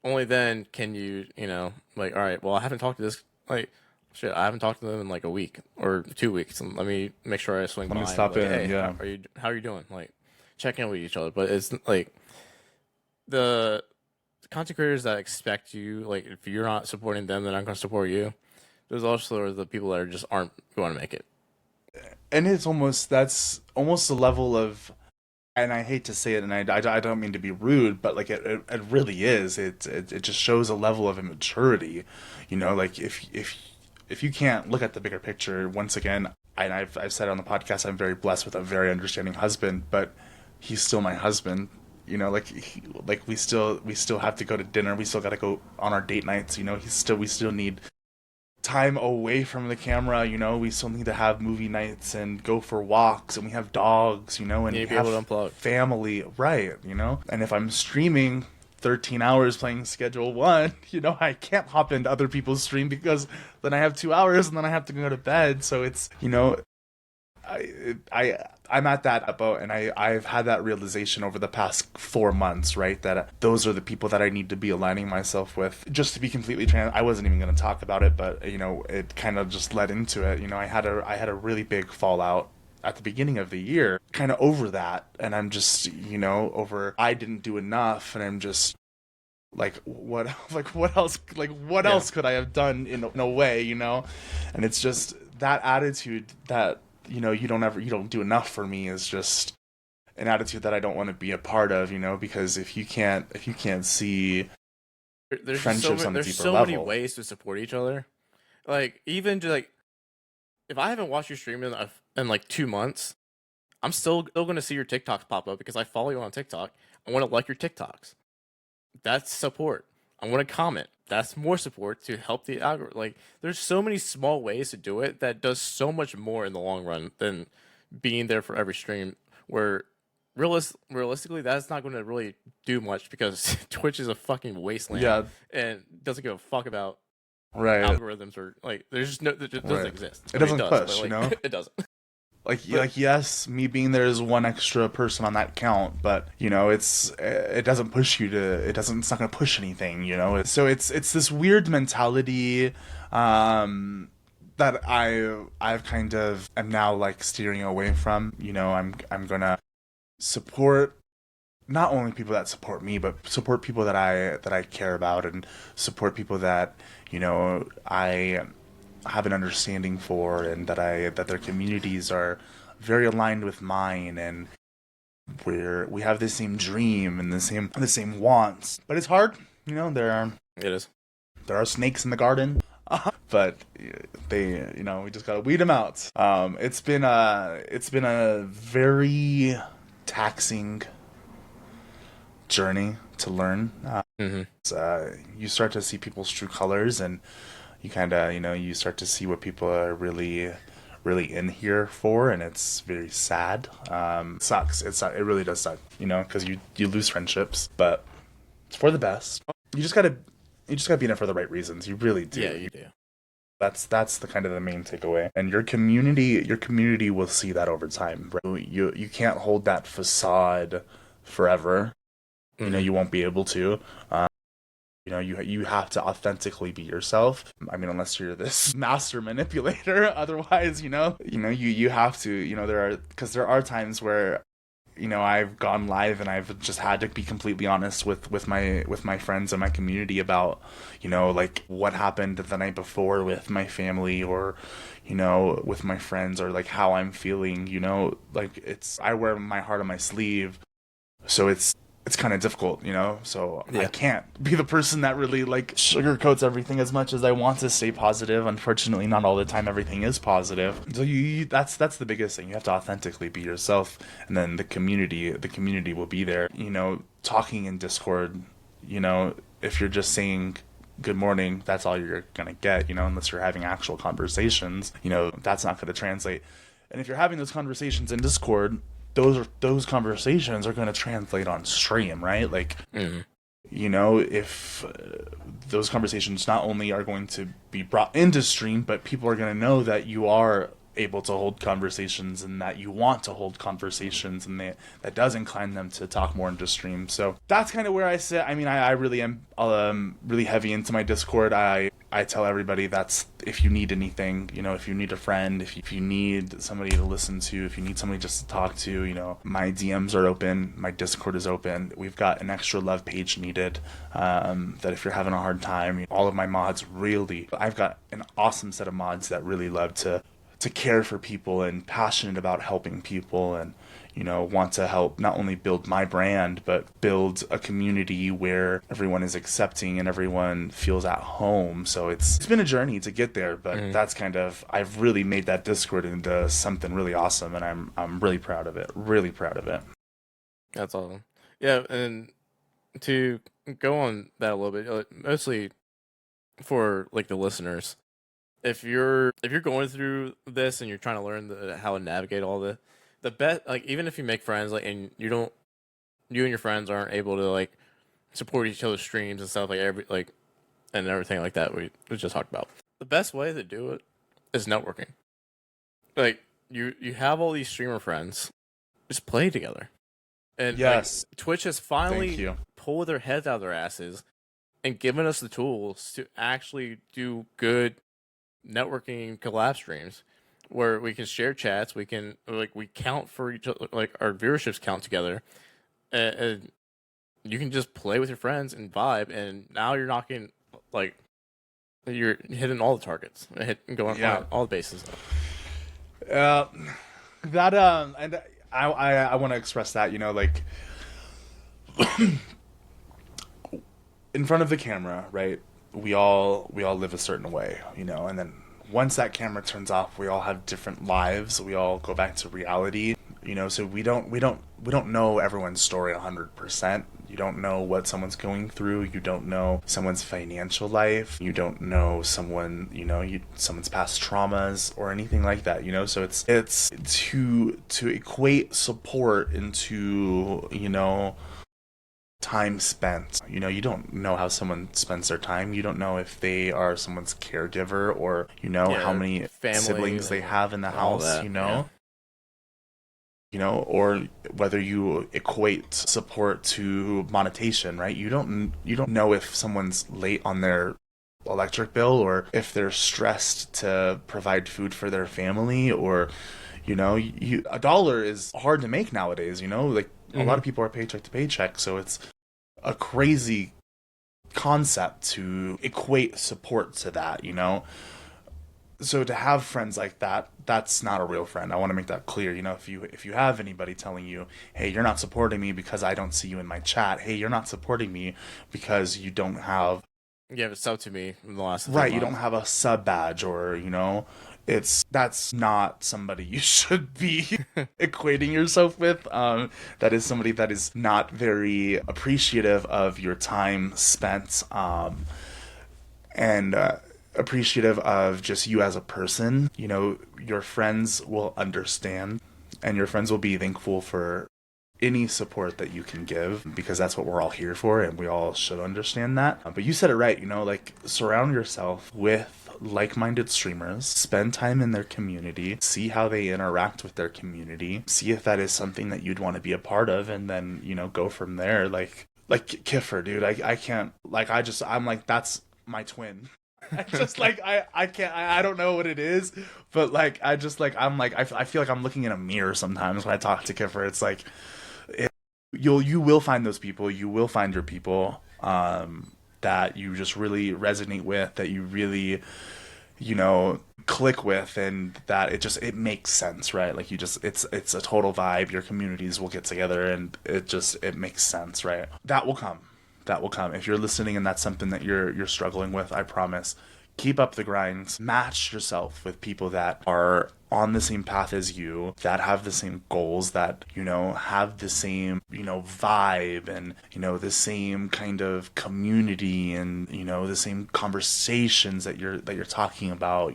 Only then can you, all right, well, I haven't talked to this, shit, I haven't talked to them in like a week or 2 weeks, and let me make sure I swing by. Let me stop in. Hey, yeah. How are you doing? Like, check in with each other. But it's like the content creators that expect you, like, if you're not supporting them, then I'm going to support you. There's also the people that just aren't going to make it. And that's almost the level of, and I hate to say it, and I don't mean to be rude, but like it really is. It just shows a level of immaturity, like if you can't look at the bigger picture. Once again, and I've said on the podcast, I'm very blessed with a very understanding husband, but he's still my husband. We still have to go to dinner. We still got to go on our date nights. We still need time away from the camera. We still need to have movie nights and go for walks, and we have dogs, and we have able to unplug. Family, right? And if I'm streaming 13 hours playing Schedule 1, I can't hop into other people's stream because then I have 2 hours and then I have to go to bed. So it's, I'm at that boat, and I've had that realization over the past 4 months, right? That those are the people that I need to be aligning myself with. Just to be completely transparent, I wasn't even going to talk about it, but it kind of just led into it. I had a really big fallout at the beginning of the year, kind of over that, and I'm just over I didn't do enough, and I'm just what else else could I have done in a way, and it's just that attitude that you don't do enough for me is just an attitude that I don't want to be a part of, because if you can't see there's friendships on a deeper there's so level. many ways to support each other. Like, even to if I haven't watched your stream in like 2 months, I'm still going to see your TikToks pop up because I follow you on TikTok. I want to like your TikToks. That's support. I want to comment. That's more support to help the algorithm. Like, there's so many small ways to do it that does so much more in the long run than being there for every stream, where realistically, that's not going to really do much because Twitch is a fucking wasteland and doesn't give a fuck about algorithms or it just doesn't exist. It doesn't push, it doesn't. Like yes, me being there is one extra person on that count, but you know, it doesn't push you to it's not gonna push anything, you know. So it's this weird mentality that I've kind of am now like steering away from. You know, I'm gonna support not only people that support me, but support people that I care about, and support people that, you know, I have an understanding for, and that their communities are very aligned with mine, and we have the same dream and the same wants. But it's hard, you know. It is. There are snakes in the garden, but they, you know, we just gotta weed them out. It's been a very taxing journey to learn. You start to see people's true colors, and you kind of, you know, you start to see what people are really in here for, and it's very sad. It sucks. It really does suck, you know, because you lose friendships, but it's for the best. You just gotta be in it for the right reasons. You really do. Yeah, you do. That's the kind of the main takeaway. And your community will see that over time. Right? You can't hold that facade forever. You know, you won't be able to. You know, you have to authentically be yourself. I mean, unless you're this master manipulator. Otherwise, you have to. You know, there are times where, you know, I've gone live and I've just had to be completely honest with my friends and my community about, you know, like what happened the night before with my family, or, you know, with my friends, or like how I'm feeling. You know, like I wear my heart on my sleeve, so it's kind of difficult, you know, so yeah. I can't be the person that really like sugarcoats everything as much as I want to stay positive. Unfortunately, not all the time everything is positive. So that's the biggest thing. You have to authentically be yourself, and then the community will be there. You know, talking in Discord, you know, if you're just saying good morning, that's all you're gonna get, you know, unless you're having actual conversations, you know, that's not gonna translate. And if you're having those conversations in Discord, those conversations are going to translate on stream, right? Like, you know, if those conversations not only are going to be brought into stream, but people are going to know that you are able to hold conversations, and that you want to hold conversations, and that does incline them to talk more into stream. So that's kind of where I sit. I mean, I really am really heavy into my Discord. I tell everybody that's, if you need anything, you know, if you need a friend, if you need somebody to listen to, if you need somebody just to talk to, you know, my DMs are open, my Discord is open. We've got an extra love page needed, that if you're having a hard time, all of my mods I've got an awesome set of mods that really love to care for people, and passionate about helping people, and, you know, want to help not only build my brand, but build a community where everyone is accepting and everyone feels at home. So it's been a journey to get there, but that's kind of, I've really made that Discord into something really awesome, and I'm really proud of it. Really proud of it. That's awesome. Yeah, and to go on that a little bit, mostly for like the listeners, if you're going through this and you're trying to learn how to navigate all the best, like, even if you make friends, like, and you and your friends aren't able to like support each other's streams and stuff, like and everything like that we just talked about, the best way to do it is networking. Like, you have all these streamer friends, just play together. And yes, like, Twitch has finally pulled their heads out of their asses and given us the tools to actually do good networking collab streams where we can share chats, we count for each other, like our viewerships count together, and you can just play with your friends and vibe, and now you're knocking, like, you're hitting all the targets, going on all the bases. And I want to express that, you know, like, in front of the camera, right? We all live a certain way, you know, and then once that camera turns off, we all have different lives. We all go back to reality, you know. So we don't know everyone's story 100%. You don't know what someone's going through. You don't know someone's financial life. You don't know someone, you know, someone's past traumas or anything like that, you know. So it's to equate support into, you know, time spent. You know, you don't know how someone spends their time. You don't know if they are someone's caregiver, or, you know, how many siblings they have in the house, you know. or whether you equate support to monetization, right? You don't know if someone's late on their electric bill, or if they're stressed to provide food for their family, or a dollar is hard to make nowadays. Like a lot of people are paycheck to paycheck, so it's a crazy concept to equate support to that. So to have friends like that, that's not a real friend. I want to make that clear. If you have anybody telling you, hey, you're not supporting me because I don't see you in my chat, hey, you're not supporting me because you don't have it's up to me in the last right, you don't have a sub badge, or that's not somebody you should be equating yourself with. That is somebody that is not very appreciative of your time spent, and appreciative of just you as a person. Your friends will understand, and your friends will be thankful for any support that you can give, because that's what we're all here for, and we all should understand that. But you said it right, like surround yourself with like-minded streamers, spend time in their community, see how they interact with their community, see if that is something that you'd want to be a part of, and then go from there. Like Kiffer, dude, I can't, like, I'm like, that's my twin. I just like I can't, I don't know what it is, but like I just like I'm like I feel like I'm looking in a mirror sometimes when I talk to Kiffer. It's like you will find those people, you will find your people, that you just really resonate with, that you really click with, and that it makes sense, right? Like it's a total vibe. Your communities will get together, and it makes sense, right? That will come. If you're listening and that's something that you're struggling with, I promise, keep up the grind. Match yourself with people that are on the same path as you, that have the same goals, that have the same vibe, and the same kind of community, and the same conversations that you're talking about.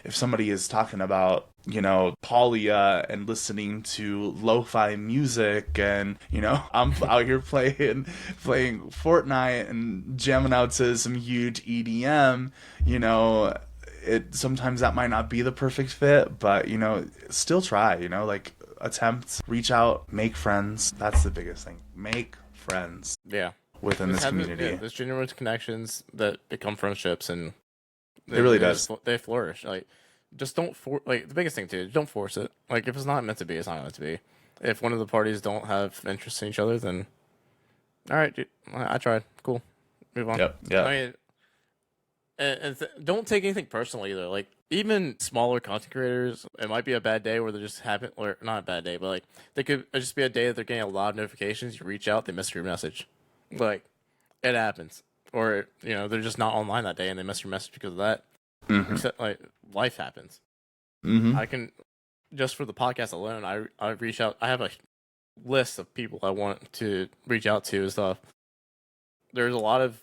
If somebody is talking about Polia and listening to lo-fi music, and I'm out here playing Fortnite and jamming out to some huge EDM, it sometimes that might not be the perfect fit, but still try, like attempt, reach out, make friends. That's the biggest thing. Make friends. Yeah. Within this community. Yeah, there's genuine connections that become friendships, and it really does. They flourish. Like, just don't like the biggest thing too. Don't force it. Like, if it's not meant to be, it's not meant to be. If one of the parties don't have interest in each other, then all right, dude, I tried. Cool. Move on. Yep. Yeah. I mean, don't take anything personally either. Like, even smaller content creators, it might be a bad day where they just happen, or not a bad day, but like they could just be a day that they're getting a lot of notifications. You reach out, they miss your message. Like, it happens, or they're just not online that day and they miss your message because of that. Except, like, life happens. I can, just for the podcast alone, I reach out. I have a list of people I want to reach out to and stuff. There's a lot of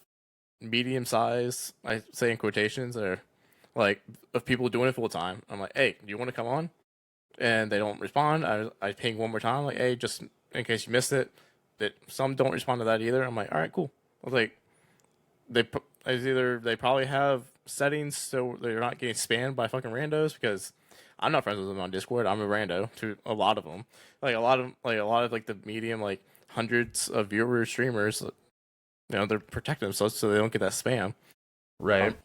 medium size, I say in quotations, or like of people doing it full time. I'm like, hey, do you want to come on? And they don't respond. I ping one more time, like, hey, just in case you missed it. That some don't respond to that either. I'm like, all right, cool. I was like, they probably have settings so they're not getting spammed by fucking randos, because I'm not friends with them on Discord. I'm a rando to a lot of them. Like a lot of the medium, like hundreds of viewer streamers, they're protecting themselves so they don't get that spam. Right.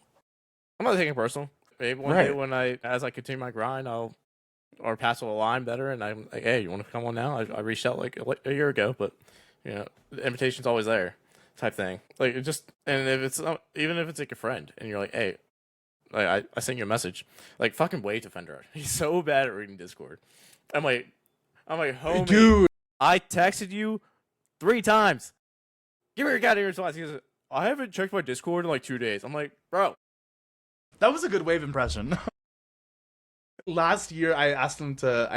I'm not taking it personal. Maybe one day as I continue my grind, I'll pass a line better, and I'm like, hey, you want to come on now? I reached out like a year ago, but the invitation's always there, type thing. Like, it just, and if it's not, even if it's like a friend, and you're like, hey, like I sent you a message, like, fucking wait to Fender. He's so bad at reading Discord. I'm like, homie, dude, I texted you 3 times. Give me your goddamn response. He goes, I haven't checked my Discord in like 2 days. I'm like, bro. That was a good wave impression. Last year, I asked him to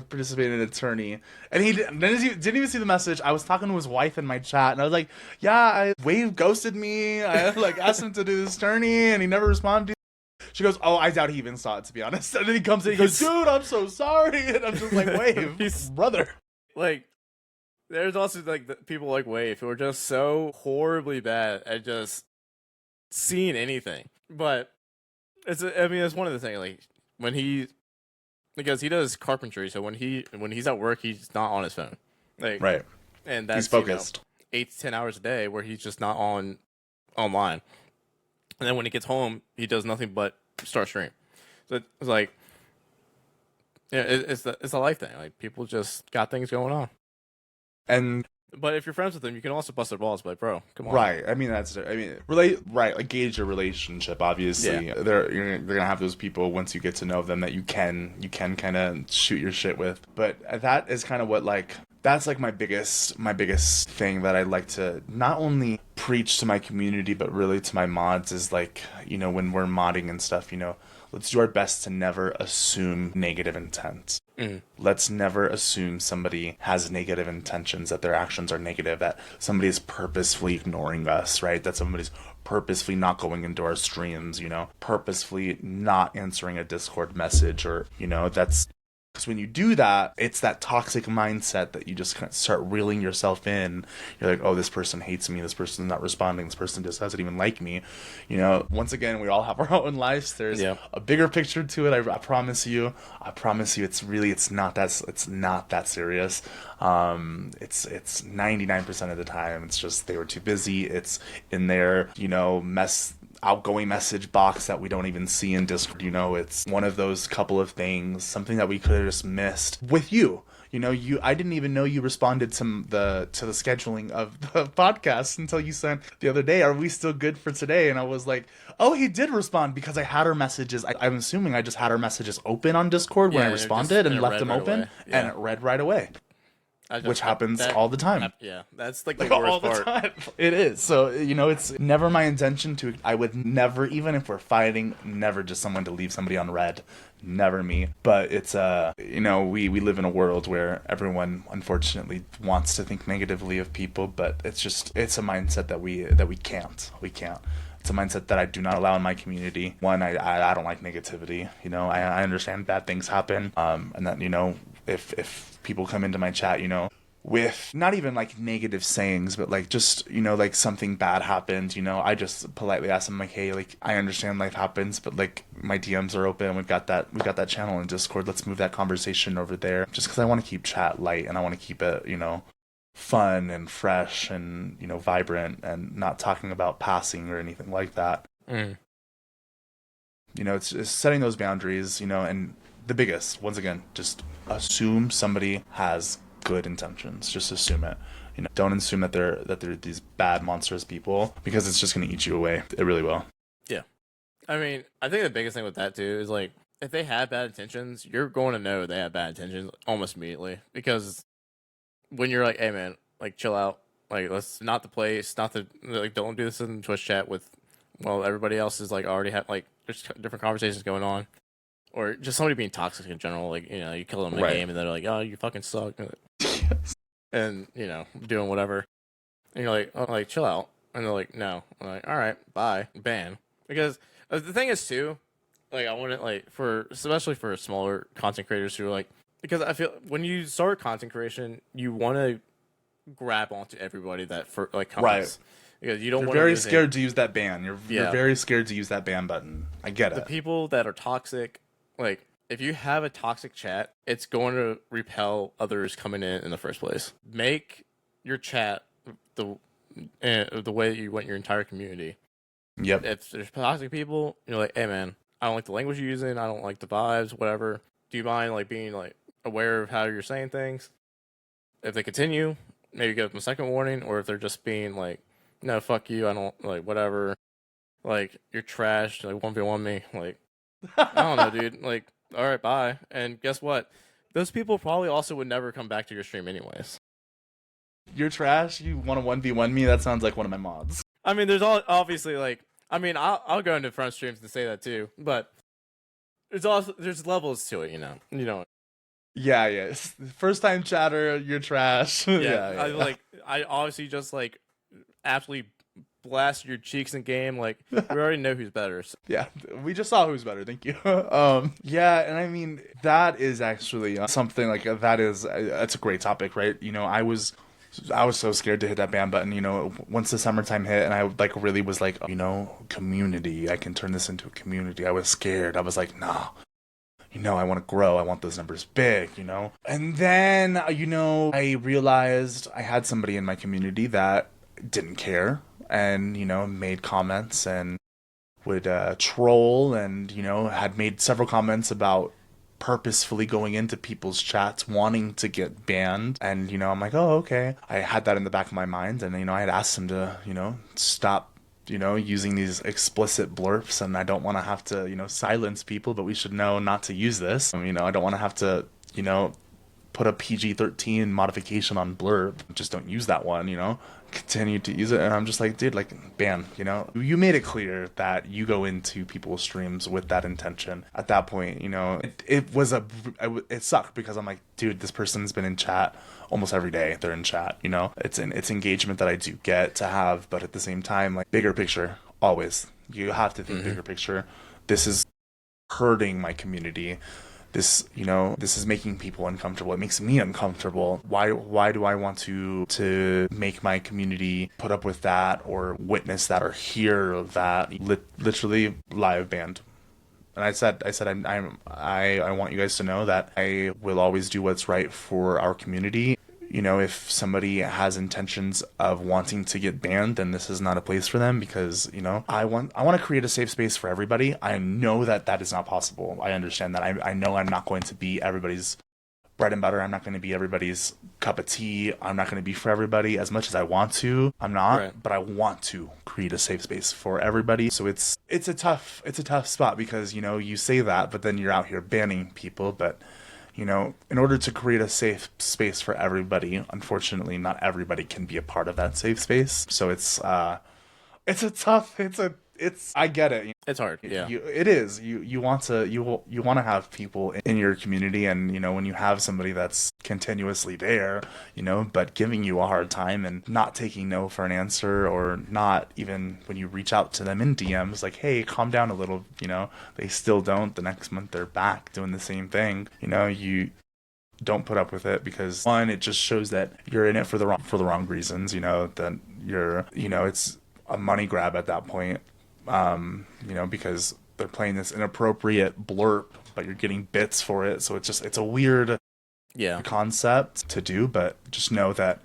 participate in an attorney, and he didn't even see the message. I was talking to his wife in my chat, and I was like, "Yeah, Wave ghosted me. I like asked him to do this attorney, and he never responded." She goes, "Oh, I doubt he even saw it, to be honest." And then he comes in, he goes, "Dude, I'm so sorry," and I'm just like, "Wave, brother." Like, there's also like the people like Wave who are just so horribly bad at just seeing anything, but it's one of the things, like, when he because he does carpentry. So when he's at work, he's not on his phone. Like, Right. and that's He's focused. 8 to 10 hours a day where he's just not online. And then when he gets home, he does nothing but start stream. So it's like, yeah, it's a life thing. Like, people just got things going on. And but if you're friends with them, you can also bust their balls. Like, bro, come on. right. I mean, like gauge your relationship. Obviously, Yeah. they're gonna have those people once you get to know them that you can kind of shoot your shit with. But that is kind of what that's like my biggest thing that I like to not only preach to my community but really to my mods is like, when we're modding and stuff, let's do our best to never assume negative intent. Let's never assume somebody has negative intentions, that their actions are negative, that somebody is purposefully ignoring us, right? That somebody's purposefully not going into our streams, purposefully not answering a Discord message, or, that's... Because when you do that, it's that toxic mindset that you just kind of start reeling yourself in. You're like, oh, this person hates me. This person's not responding. This person just doesn't even like me. Once again, we all have our own lives. There's a bigger picture to it. I promise you. It's not that serious. It's 99% of the time. It's just they were too busy. It's in their, outgoing message box that we don't even see in Discord. It's one of those couple of things, something that we could have just missed with you. I didn't even know you responded to the scheduling of the podcast until you sent the other day, are we still good for today? And I was like, oh, he did respond, because I had our messages. I'm assuming I just had our messages open on Discord when I responded and left them open, and it read right away. Which happens all the time. Yeah, that's like the worst part. Time. It is. So, it's never my intention to... I would never, even if we're fighting, never just someone to leave somebody on red. Never me. But it's, we live in a world where everyone, unfortunately, wants to think negatively of people, but it's a mindset that we can't. We can't. It's a mindset that I do not allow in my community. One, I don't like negativity. I understand bad things happen. And that, if people come into my chat, with not even like negative sayings, but like just, like something bad happened, I just politely ask them like, hey, like, I understand life happens, but like my DMs are open. We've got that channel in Discord. Let's move that conversation over there, just because I want to keep chat light and I want to keep it, fun and fresh and, vibrant, and not talking about passing or anything like that. It's setting those boundaries, and the biggest, once again, just assume somebody has good intentions. Just assume it. Don't assume that they're these bad, monstrous people, because it's just going to eat you away. It really will. Yeah. I mean, I think the biggest thing with that too is like, if they had bad intentions, you're going to know they have bad intentions almost immediately, because when you're like, hey man, like, chill out, like, let's not the place, not the, like, don't do this in Twitch chat with, well, everybody else is like already have, like, there's different conversations going on. Or just somebody being toxic in general, like, you kill them in a game and they're like, oh, you fucking suck. And, doing whatever. And you're like, oh, like, chill out. And they're like, no. I'm like, all right, bye. Ban. Because the thing is, too, like, I want it, like, especially for smaller content creators who are like, because I feel when you start content creation, you want to grab onto everybody that comes. Right. Because you don't You're want very scared to use that ban. You're Yeah. very scared to use that ban button. I get The it. people that are toxic, like, if you have a toxic chat, it's going to repel others coming in the first place. Make your chat the way that you want your entire community. Yep. If there's toxic people, you're like, hey man, I don't like the language you're using, I don't like the vibes, whatever. Do you mind like being like aware of how you're saying things? If they continue, maybe give them a second warning, or if they're just being like, no, fuck you, I don't like whatever. Like, you're trash, like 1v1 me, like, I don't know, dude. Like, all right, bye. And guess what? Those people probably also would never come back to your stream anyways. You're trash? You want to 1v1 me? That sounds like one of my mods. I mean, there's obviously like, I mean, I'll go into front streams to say that too, but there's levels to it, you know. Yeah. First time chatter, you're trash. Yeah. I obviously just like absolutely blast your cheeks in game. Like, we already know who's better. So. Yeah, we just saw who's better. Thank you. Yeah, and I mean, that is actually something like that's a great topic, right? I was so scared to hit that ban button, once the summertime hit, and I like really was like, community, I can turn this into a community. I was scared. I was like, nah, I want to grow. I want those numbers big, And then, I realized I had somebody in my community that didn't care and, made comments and would troll and, had made several comments about purposefully going into people's chats wanting to get banned. And, I'm like, oh, okay. I had that in the back of my mind. And, I had asked him to, stop using these explicit blurps, and I don't want to have to, silence people, but we should know not to use this. I don't want to have to, put a PG-13 modification on blurb. Just don't use that one, continue to use it. And I'm just like, dude, like, ban, you made it clear that you go into people's streams with that intention. At that point, it sucked because I'm like, dude, this person's been in chat almost every day. They're in chat, it's engagement that I do get to have, but at the same time, like, bigger picture, always, you have to think bigger picture. This is hurting my community. This is making people uncomfortable. It makes me uncomfortable. Why do I want to make my community put up with that or witness that or hear that? Literally live banned. And I said I want you guys to know that I will always do what's right for our community. If somebody has intentions of wanting to get banned, then this is not a place for them because, I want to create a safe space for everybody. I know that is not possible. I understand that. I know I'm not going to be everybody's bread and butter. I'm not going to be everybody's cup of tea. I'm not going to be for everybody as much as I want to. I'm not, right. But I want to create a safe space for everybody. So it's a tough spot because, you say that, but then you're out here banning people, but in order to create a safe space for everybody, unfortunately, not everybody can be a part of that safe space. So I get it. It's hard. Yeah, it is. You want to have people in your community, and when you have somebody that's continuously there, but giving you a hard time and not taking no for an answer, or not even when you reach out to them in DMs, like, hey, calm down a little. They still don't. The next month they're back doing the same thing. You don't put up with it because, one, it just shows that you're in it for the wrong reasons. That you're it's a money grab at that point. Because they're playing this inappropriate blurb, but you're getting bits for it. So it's a weird concept to do, but just know that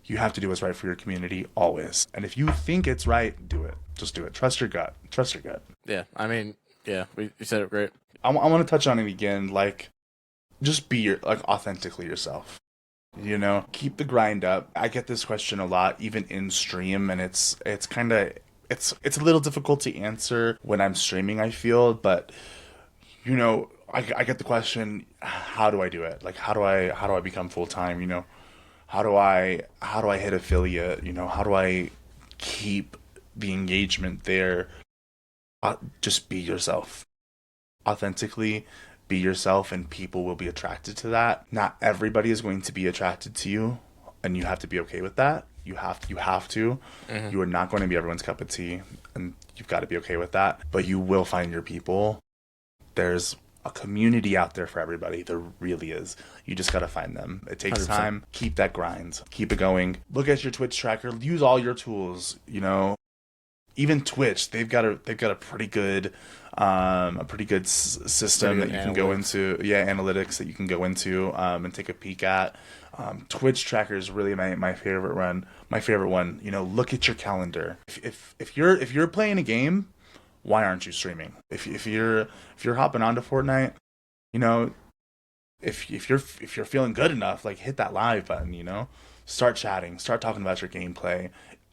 you have to do what's right for your community always. And if you think it's right, do it. Just do it. Trust your gut. Yeah. I mean, yeah, you said it great. I want to touch on it again. Like, just be authentically yourself. Keep the grind up. I get this question a lot, even in stream, and it's kind of, it's a little difficult to answer when I'm streaming, I feel, but I get the question, how do I do it? Like, how do I become full-time? How do I hit affiliate? How do I keep the engagement there? Just be yourself. Authentically be yourself, and people will be attracted to that. Not everybody is going to be attracted to you, and you have to be okay with that. You have to. Mm-hmm. You are not going to be everyone's cup of tea, and you've got to be okay with that. But you will find your people. There's a community out there for everybody. There really is. You just got to find them. It takes 100%. Time. Keep that grind. Keep it going. Look at your Twitch tracker. Use all your tools. Even Twitch, they've got a pretty good system that you can go into. Yeah, analytics that you can go into and take a peek at. Twitch tracker is really my favorite one. Look at your calendar. If you're playing a game, why aren't you streaming? If you're hopping onto Fortnite, if you're feeling good enough, like, hit that live button. Start chatting, start talking about your gameplay.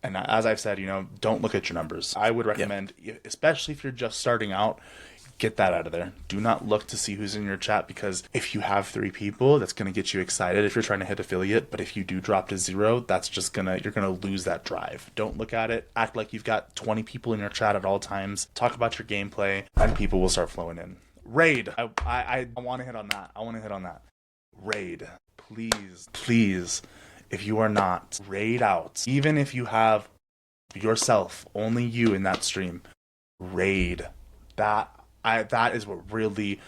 And as I've said, don't look at your numbers. I would recommend, especially if you're just starting out, get that out of there. Do not look to see who's in your chat, because if you have 3 people, that's going to get you excited if you're trying to hit affiliate. But if you do drop to 0, that's just you're going to lose that drive. Don't look at it. Act like you've got 20 people in your chat at all times. Talk about your gameplay, and people will start flowing in. Raid. I want to hit on that. Raid. Please. If you are not, raid out. Even if you have yourself, only you in that stream, raid. That's what really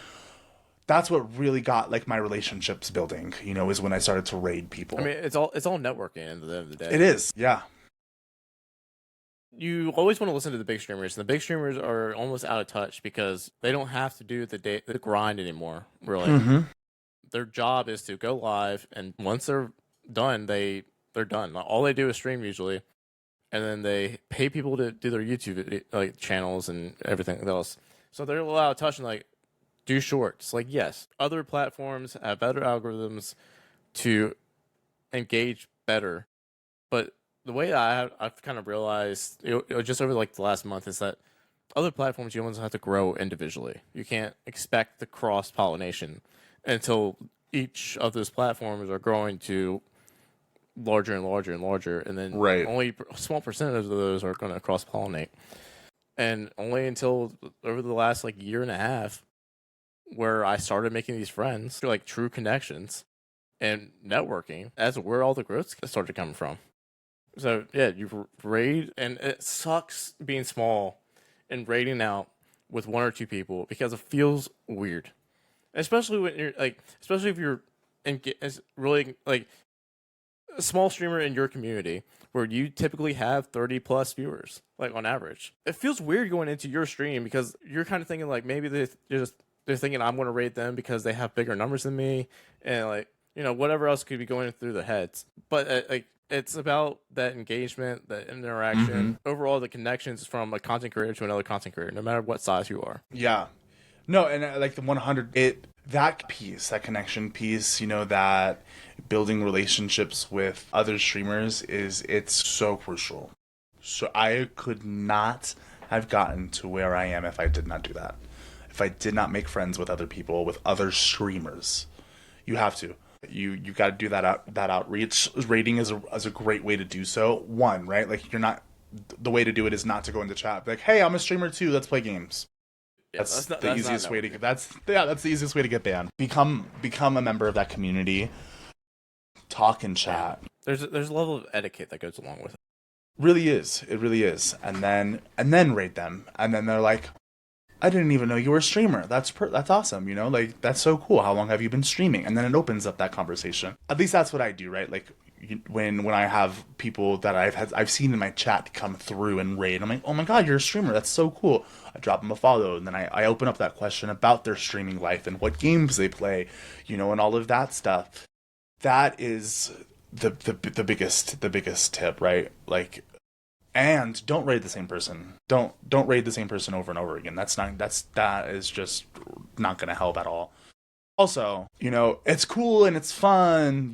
got, like, my relationships building, is when I started to raid people. I mean, it's all networking at the end of the day. It is, yeah. you always want to listen to the big streamers. And the big streamers are almost out of touch because they don't have to do the grind anymore. Really, their job is to go live, and once they're done, they're done. All they do is stream usually, and then they pay people to do their YouTube like channels and everything else. So they're a little out of touch and like do shorts. Like yes, other platforms have better algorithms to engage better, but the way I've kind of realized just over like the last month is that other platforms you almost have to grow individually. You can't expect the cross pollination until each of those platforms are growing to larger and larger and larger, and then only a small percentage of those are going to cross pollinate. And only until over the last like year and a half, where I started making these friends, like true connections and networking, that's where all the growth started coming from. So yeah, you raid, and it sucks being small and raiding out with one or two people because it feels weird, especially when you're like, especially if you're really like a small streamer in your community where you typically have 30 plus viewers, like on average. It feels weird going into your stream because you're kind of thinking like maybe they're thinking I'm going to raid them because they have bigger numbers than me, and like whatever else could be going through their heads, but like. It's about that engagement, that interaction, overall the connections from a content creator to another content creator, no matter what size you are. Yeah. No, and like the 100, that piece, that connection piece, that building relationships with other streamers it's so crucial. So I could not have gotten to where I am if I did not do that. If I did not make friends with other people, with other streamers. You have to. You got to do that outreach. Rating is a great way to do so. One, right? Like the way to do it is not to go into chat. Like, hey, I'm a streamer too. Let's play games. Yeah, that's the easiest way to get. That's the easiest way to get banned. Become a member of that community. Talk and chat. There's a level of etiquette that goes along with it. Really is. It really is. And then rate them. And then they're like, I didn't even know you were a streamer. That's awesome, like that's so cool. How long have you been streaming? And then it opens up that conversation. At least that's what I do, right? Like when I have people that I've seen in my chat come through and raid, I'm like, oh my god, you're a streamer. That's so cool. I drop them a follow, and then I open up that question about their streaming life and what games they play, and all of that stuff. That is the biggest tip, right? Like. And don't raid the same person. Don't raid the same person over and over again. That is just not gonna help at all. Also, it's cool and it's fun,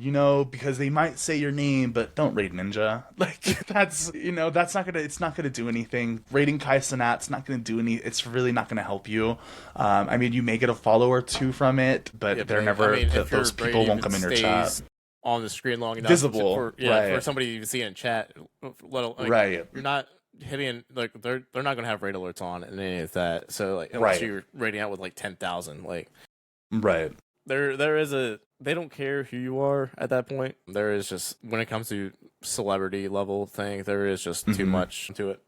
because they might say your name, but don't raid Ninja. Like it's not gonna do anything. Raiding Kai Cenat's not gonna do any. It's really not gonna help you. I mean, you may get a follower or two from it, but they're never. Those people won't come in your chat. On the screen long enough, visible, for somebody to even see in chat. Right, you're not hitting like they're not gonna have raid alerts on and any of that. So like unless you're raiding out with like 10,000, like right. There is they don't care who you are at that point. There is just when it comes to celebrity level thing, there is just too much to it.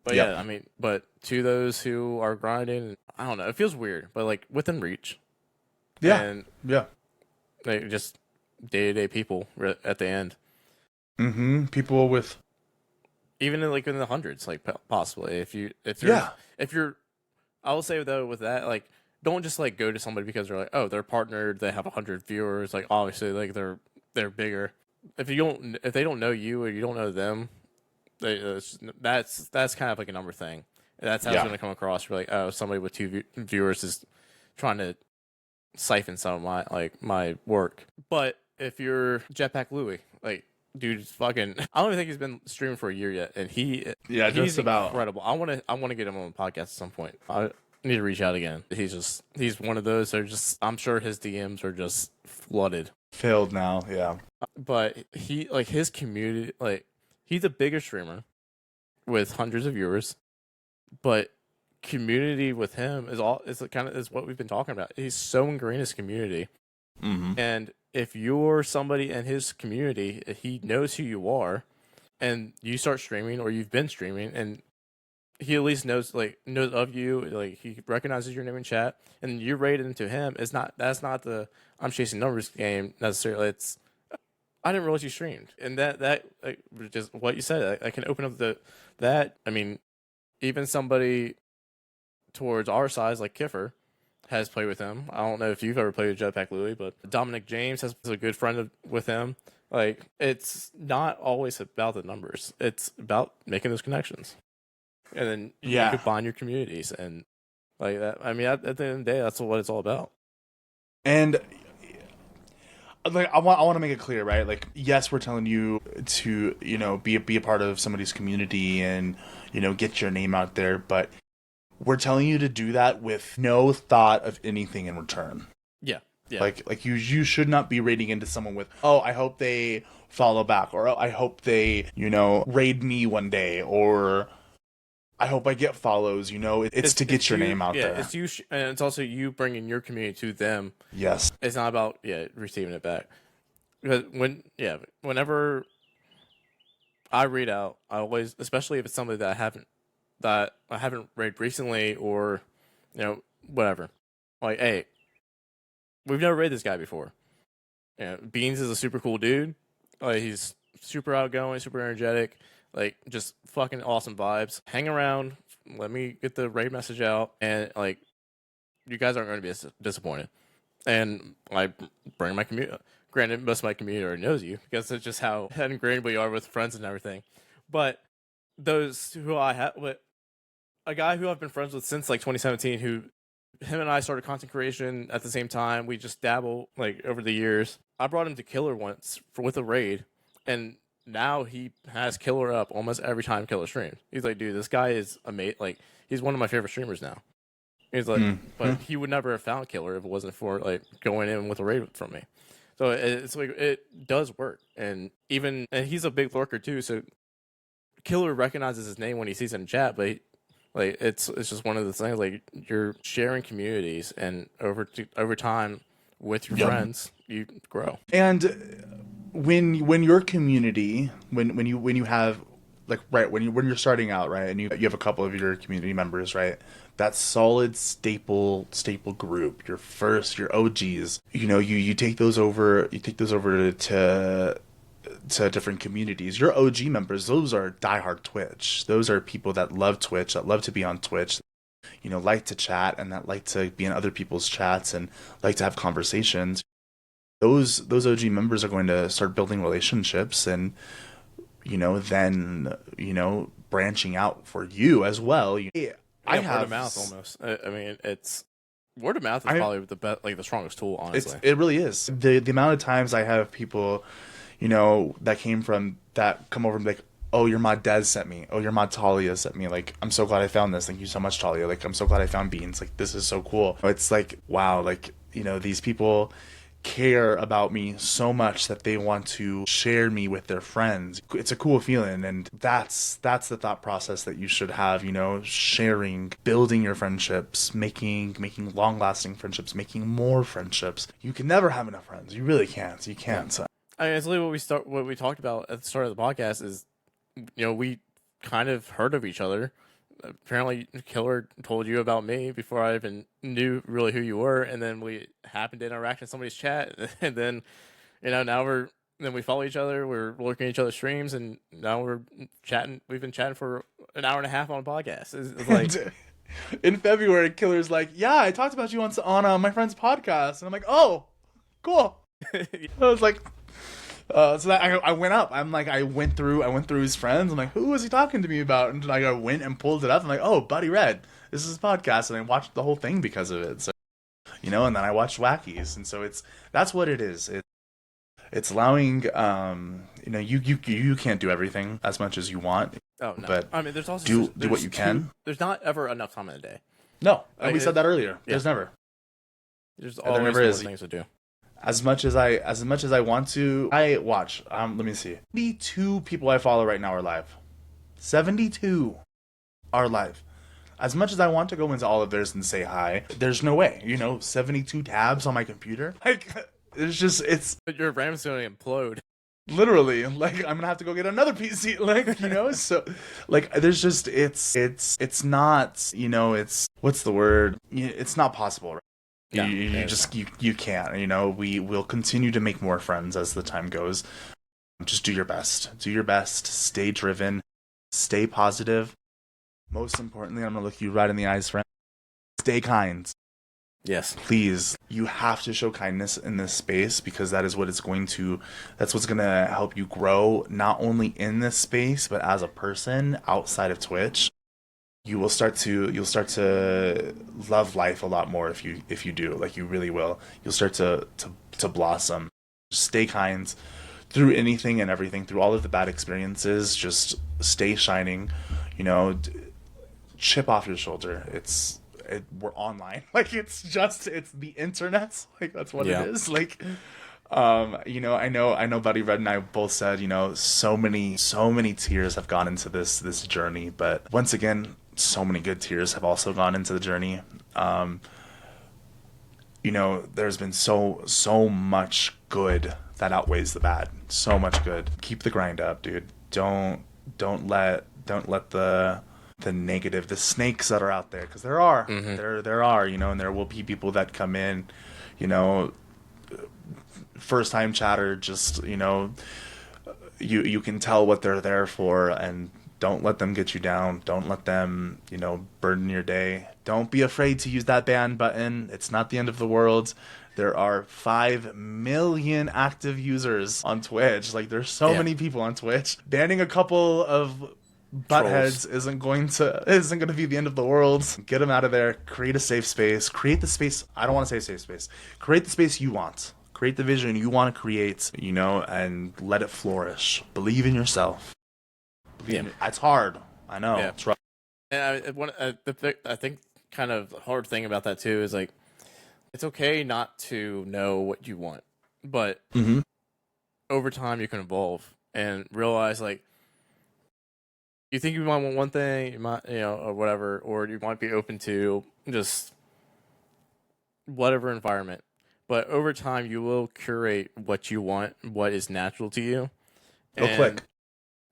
But yeah, I mean, but to those who are grinding, I don't know, it feels weird, but like within reach. Yeah, and yeah, they just day-to-day people at the end. People with even in the hundreds, like possibly if you're I will say though with that, like don't just like go to somebody because they're like, oh, they're partnered, they have 100 viewers, like obviously like they're bigger. If they don't know you or you don't know them, that's kind of like a number thing. That's how it's going to come across. You're like, oh, somebody with two viewers is trying to siphon some of my work. But if you're Jetpack Louie, like, dude's fucking. I don't even think he's been streaming for a year yet, and he's incredible. I want to get him on the podcast at some point. I need to reach out again. He's one of those. They're just. I'm sure his DMs are just flooded. Filled now, yeah. But his community, like he's a bigger streamer with hundreds of viewers, but community with him is what we've been talking about. He's so ingrained in his community, and if you're somebody in his community, he knows who you are, and you start streaming or you've been streaming, and he at least knows of you, like he recognizes your name in chat, and you're rated into him. That's not the I'm chasing numbers game necessarily. It's I didn't realize you streamed, and that like, just what you said. I can open up the that, I mean, even somebody towards our size, like Kiffer, has played with him. I don't know if you've ever played with Jetpack Louie, but Dominic James has a good friend with him. Like, it's not always about the numbers. It's about making those connections. And then you could bond your communities. And like that, I mean, at the end of the day, that's what it's all about. And like, I want to make it clear, right? Like, yes, we're telling you to, be a part of somebody's community and, get your name out there, but we're telling you to do that with no thought of anything in return. Yeah. Yeah. Like you should not be raiding into someone with, oh, I hope they follow back, or oh, I hope they, raid me one day, or I hope I get follows. It's to get your name out there. It's you, and it's also you bringing your community to them. Yes. It's not about receiving it back. Because whenever I read out, I always, especially if it's somebody that I haven't raided recently, or whatever. Like, hey, we've never raided this guy before. Beans is a super cool dude. He's super outgoing, super energetic, like just fucking awesome vibes. Hang around, let me get the raid message out, and like you guys aren't going to be disappointed. And I bring my community. Granted, most of my community already knows you because it's just how ingrained we are with friends and everything. But those who I have, a guy who I've been friends with since like 2017, him and I started content creation at the same time. We just dabble like over the years. I brought him to Killer once with a raid, and now he has Killer up almost every time Killer streams. He's like, dude, this guy is amazing. Like, he's one of my favorite streamers now. He's like, but he would never have found Killer if it wasn't for like going in with a raid from me. So it's like, it does work. And he's a big lurker too. So Killer recognizes his name when he sees it in chat, but it's just one of the things, like, you're sharing communities, and over time with your friends, you grow. And when your community, when you have, like, right, when you're starting out, right, and you have a couple of your community members, right, that solid staple group, your OGs, you take those over to different communities. Your OG members, those are diehard Twitch. Those are people that love Twitch, that love to be on Twitch, like to chat, and that like to be in other people's chats and like to have conversations. Those OG members are going to start building relationships, and then branching out for you as well. Word of mouth almost. I mean, it's word of mouth is probably the best, like the strongest tool. Honestly, it really is. The amount of times I have people, that come over and be like, oh, your mod Des sent me. Oh, your mod Talia sent me. Like, I'm so glad I found this. Thank you so much, Talia. Like, I'm so glad I found Beans. Like, this is so cool. It's like, wow, like, these people care about me so much that they want to share me with their friends. It's a cool feeling, and that's the thought process that you should have, sharing, building your friendships, making long-lasting friendships, making more friendships. You can never have enough friends. You really can't. You can't. I mean, it's literally what we talked about at the start of the podcast is, we kind of heard of each other. Apparently Killer told you about me before I even knew really who you were, and then we happened to interact in somebody's chat, and then now we follow each other, we're looking at each other's streams, and now we're chatting. We've been chatting for an hour and a half on a podcast. It's like in February, Killer's like, yeah, I talked about you on my friend's podcast, and I'm like, oh, cool. I was like, so that I went up. I'm like, I went through his friends. I'm like, who was he talking to me about? And like, I went and pulled it up. I'm like, oh, Buddyred, this is his podcast, and I watched the whole thing because of it. So, and then I watched Wackies, and so that's what it is. It's allowing, you can't do everything as much as you want. Oh no, but I mean, there's also do what you can. There's not ever enough time in a day. No, and we said that earlier. Yeah. There's never. There's always more things to do. As much as I want to, I watch. Let me see. 72 people I follow right now are live. 72 are live. As much as I want to go into all of theirs and say hi, there's no way. 72 tabs on my computer. Like, But your RAM's going to implode. Literally, like, I'm gonna have to go get another PC. Like, so, like, there's just it's not. It's what's the word? It's not possible. Right? Yeah, you can't. We will continue to make more friends as the time goes. Just do your best. Stay driven. Stay positive. Most importantly, I'm gonna look you right in the eyes, friend. Stay kind. Yes. Please, you have to show kindness in this space because that's what's going to help you grow, not only in this space, but as a person outside of Twitch. You'll start to love life a lot more if you do. Like, you really will. You'll start to blossom. Stay kind through anything and everything, through all of the bad experiences. Just stay shining, you know, chip off your shoulder. We're online. Like, it's the internet. Like, that's what it is. Like, you know, I know Buddyred and I both said, you know, so many tears have gone into this journey, but once again, so many good tears have also gone into the journey. You know, there's been so much good that outweighs the bad. So much good. Keep the grind up, dude. Don't let the negative, the snakes that are out there, because there are, there are, you know, and there will be people that come in, you know, first time chatter, just, you know, you can tell what they're there for, and don't let them get you down. Don't let them, you know, burden your day. Don't be afraid to use that ban button. It's not the end of the world. There are 5 million active users on Twitch. Like, there's so many people on Twitch. Banning a couple of buttheads isn't going to be the end of the world. Get them out of there. Create a safe space. Create the space. I don't want to say safe space. Create the space you want. Create the vision you want to create, you know, and let it flourish. Believe in yourself. It's hard. I know. Yeah. It's rough. And I think kind of the hard thing about that too is, like, it's okay not to know what you want, but over time you can evolve and realize, like, you think you might want one thing, you might, you know, or whatever, or you might be open to just whatever environment. But over time, you will curate what you want, what is natural to you. It'll click.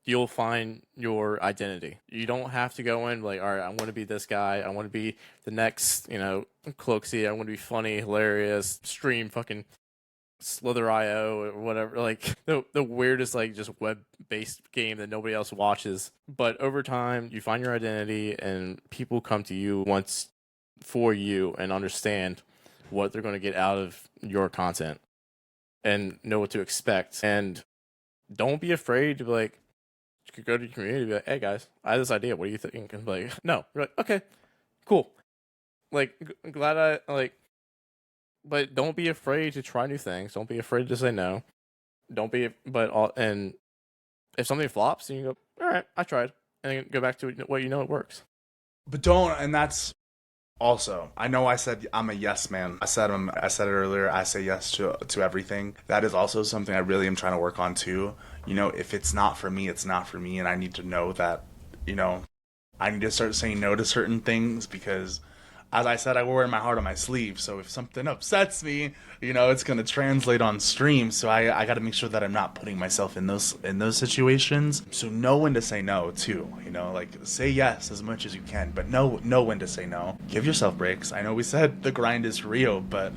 You'll find your identity. You don't have to go in like, all right, I want to be this guy. I want to be the next, you know, Cloaksy. I want to be funny, hilarious, stream fucking Slither.io or whatever. Like, the weirdest, like, just web-based game that nobody else watches. But over time, you find your identity, and people come to you once for you and understand what they're going to get out of your content and know what to expect. And don't be afraid to be like, you could go to your community and be like, hey guys, I have this idea. What do you think? And be like, no. You're like, okay, cool. Like, glad I, like, but don't be afraid to try new things. Don't be afraid to say no. And if something flops, then you go, all right, I tried. And then go back to what you know it works. But don't, and that's also, I know I said I'm a yes man. I said it earlier. I say yes to everything. That is also something I really am trying to work on too. You know, if it's not for me, it's not for me, and I need to know that, you know, I need to start saying no to certain things because, as I said, I wear my heart on my sleeve. So if something upsets me, you know, it's going to translate on stream. So I got to make sure that I'm not putting myself in those situations. So know when to say no too. You know, like, say yes as much as you can, but know when to say no. Give yourself breaks. I know we said the grind is real, but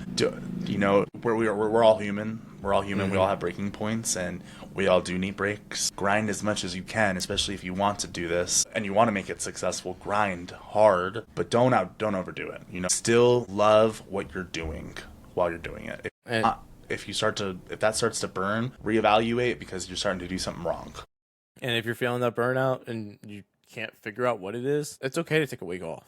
you know, we're all human. We're all human. We all have breaking points, and we all do need breaks. Grind as much as you can, especially if you want to do this and you want to make it successful. Grind hard, but don't overdo it. You know, still love what you're doing while you're doing it. If that starts to burn, reevaluate because you're starting to do something wrong. And if you're feeling that burnout and you can't figure out what it is, it's okay to take a week off.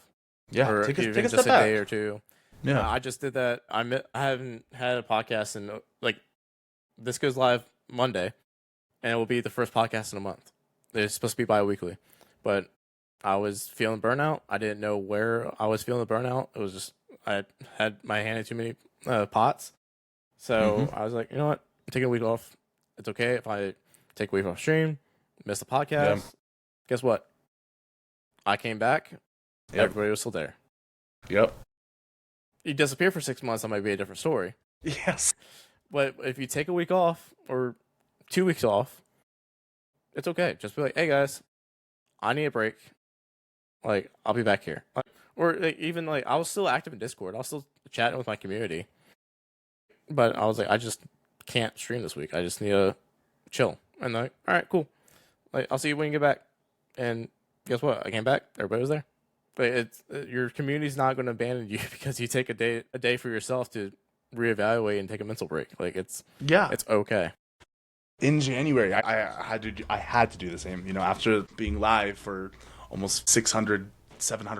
Yeah, or take a just step a back. day or two. Yeah, I just did that. I haven't had a podcast in, like, this goes live Monday, and it will be the first podcast in a month. It's supposed to be bi-weekly, but I was feeling burnout. I didn't know where I was feeling the burnout. It was just, I had my hand in too many pots. So I was like, you know what? I'm taking a week off. It's okay if I take a week off stream, miss the podcast. Yeah. Guess what? I came back. Yep. Everybody was still there. Yep. You disappear for 6 months, that might be a different story. Yes. But if you take a week off or 2 weeks off, it's okay. Just be like, hey guys, I need a break. Like, I'll be back here. Or like, even like, I was still active in Discord. I was still chatting with my community. But I was like, I just can't stream this week. I just need to chill. And like, all right, cool. Like, I'll see you when you get back. And guess what? I came back. Everybody was there. But it's your community's not going to abandon you because you take a day for yourself to reevaluate and take a mental break. Like it's okay. In January, I had to do the same. You know, after being live for almost 700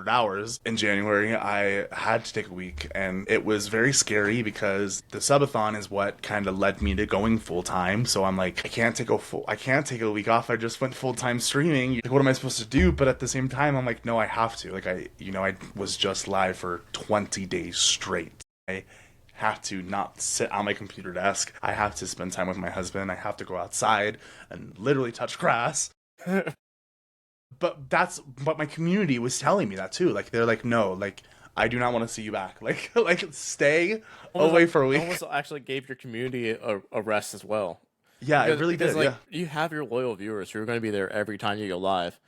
hours in January, I had to take a week, and it was very scary because the subathon is what kind of led me to going full time. So I'm like, I can't take a week off. I just went full time streaming. Like, what am I supposed to do? But at the same time, I'm like, no, I have to. Like, I was just live for 20 days straight. I have to not sit on my computer desk. I have to spend time with my husband. I have to go outside and literally touch grass. But my community was telling me that too. Like, they're like, no, like, I do not want to see you back. Like stay away for a week. Almost actually gave your community a rest as well. Yeah, it really did. Like, yeah, you have your loyal viewers who are going to be there every time you go live.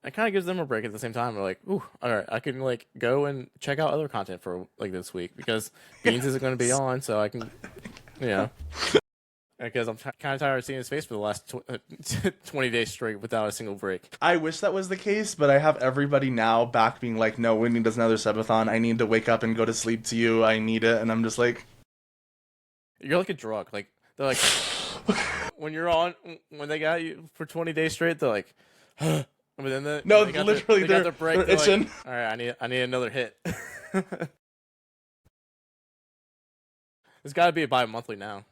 It kind of gives them a break at the same time. They're like, ooh, all right, I can like go and check out other content for like this week because Beans isn't going to be on, so I can, you know. Because I'm kind of tired of seeing his face for the last 20 days straight without a single break. I wish that was the case, but I have everybody now back being like, no, we need another subathon. I need to wake up and go to sleep to you. I need it. And I'm just like... You're like a drug. Like, they're like... when they got you for 20 days straight, they're like... but then they got literally, their break. They're itching. Like, all right, I need another hit. It's got to be bi-monthly now.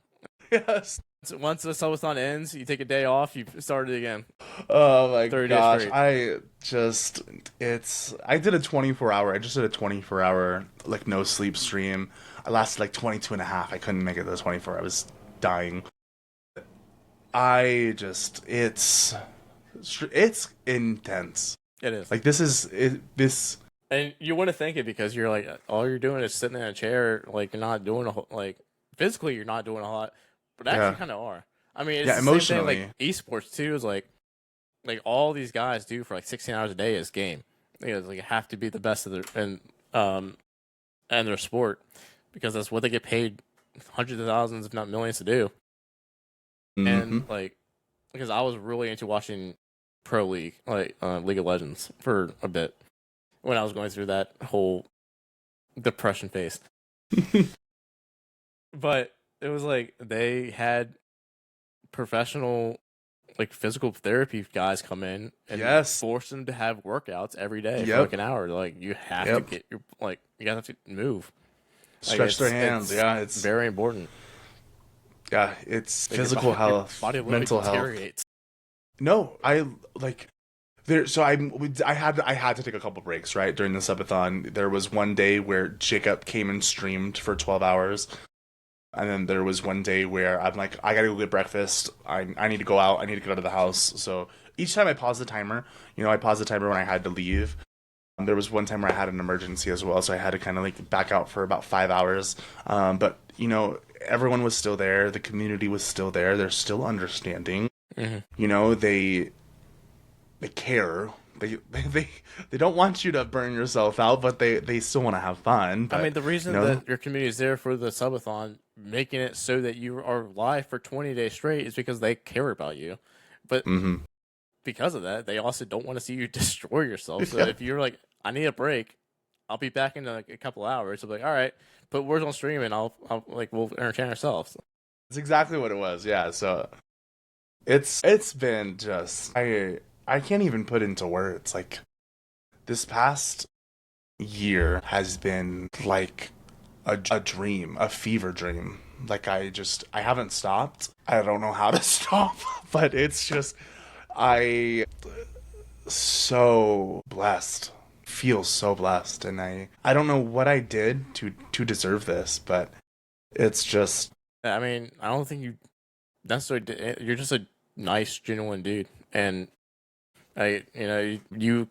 Yes. Once the subathon ends, you take a day off, you start it again. Oh my gosh. I just did a 24-hour like no sleep stream. I lasted like 22 and a half. I couldn't make it to the 24. I was dying. It's intense. It is. Like this. And you wouldn't think it because you're like, all you're doing is sitting in a chair, like you're not doing physically you're not doing a lot. But actually, kind of are. I mean, it's the emotionally. same thing, like esports too is like all these guys do for like 16 hours a day is game. It's like you have to be the best of their and their sport because that's what they get paid hundreds of thousands, if not millions, to do. Mm-hmm. And like, because I was really into watching Pro League, like League of Legends, for a bit when I was going through that whole depression phase. But it was like they had professional, like physical therapy guys come in and force them to have workouts every day for like an hour. Like you have to get you have to move, stretch their hands. It's very important. Yeah, it's physical health, mental health. No, I like. So I had to take a couple breaks right during the subathon. There was one day where Jacob came and streamed for 12 hours. And then there was one day where I'm like, I gotta go get breakfast. I need to go out. I need to get out of the house. So each time I pause the timer, I paused the timer when I had to leave. There was one time where I had an emergency as well, so I had to kind of like back out for about 5 hours. But everyone was still there. The community was still there. They're still understanding. Mm-hmm. They care. They don't want you to burn yourself out, but they still want to have fun. But, I mean, the reason that your community is there for the subathon, making it so that you are live for 20 days straight, is because they care about you. But because of that, they also don't want to see you destroy yourself. So if you're like, I need a break, I'll be back in like a couple hours. I'll be like, all right, put words on stream, and I'll we'll entertain ourselves. That's exactly what it was. Yeah. So it's been just I can't even put into words. Like, this past year has been like a dream, a fever dream. Like, I haven't stopped. I don't know how to stop, but it's just, so blessed. Feel so blessed. And I don't know what I did to deserve this, but it's just. I mean, I don't think you necessarily did. You're just a nice, genuine dude. And you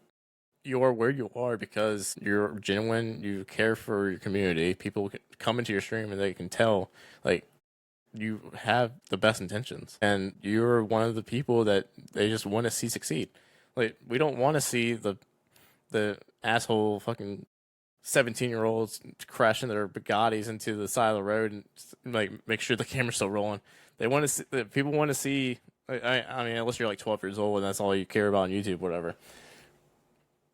are where you are because you're genuine. You care for your community. People come into your stream and they can tell, like, you have the best intentions, and you're one of the people that they just want to see succeed. Like, we don't want to see the asshole fucking 17-year-olds crashing their Bugattis into the side of the road and like make sure the camera's still rolling. They want to see, people want to see I mean, unless you're like 12 years old and that's all you care about on YouTube, whatever.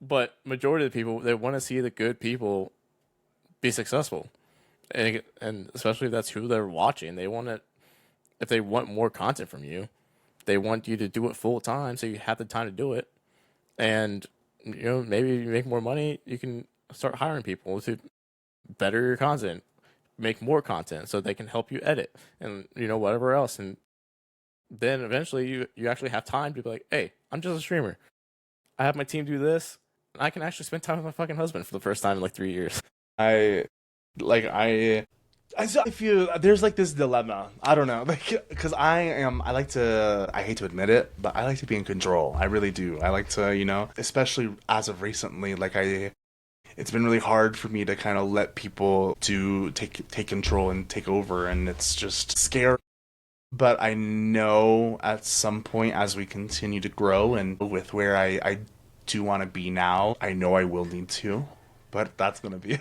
But majority of the people, they want to see the good people be successful, and especially if that's who they're watching. They want to, if they want more content from you, they want you to do it full time, so you have the time to do it. And maybe you make more money, you can start hiring people to better your content, make more content, so they can help you edit and whatever else. And then eventually you actually have time to be like, hey, I'm just a streamer. I have my team do this, and I can actually spend time with my fucking husband for the first time in like 3 years. I feel there's like this dilemma. I don't know, like, because I hate to admit it, but I like to be in control. I really do. I like to, especially as of recently, like it's been really hard for me to kind of let people take control and take over, and it's just scary. But I know at some point, as we continue to grow and with where I do want to be now, I know I will need to. But that's gonna be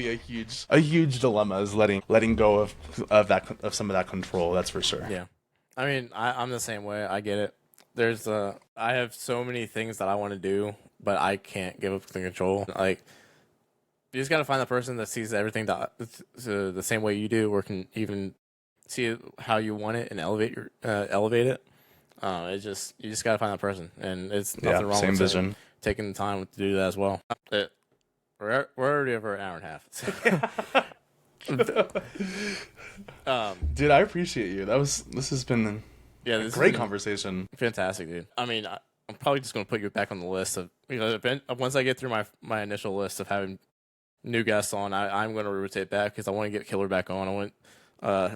a huge dilemma, is letting go of some of that control. That's for sure. Yeah, I mean, I'm the same way. I get it. I have so many things that I want to do, but I can't give up the control. Like, you just gotta find the person that sees everything the same way you do, or can even see it how you want it and elevate it. You just gotta find that person, and it's nothing wrong with vision. Taking the time to do that as well. We're already over an hour and a half. Dude, I appreciate you. This has been a great conversation. Fantastic, dude. I mean, I'm probably just gonna put you back on the list of once I get through my initial list of having new guests on, I'm gonna rotate back because I want to get Killer back on. I want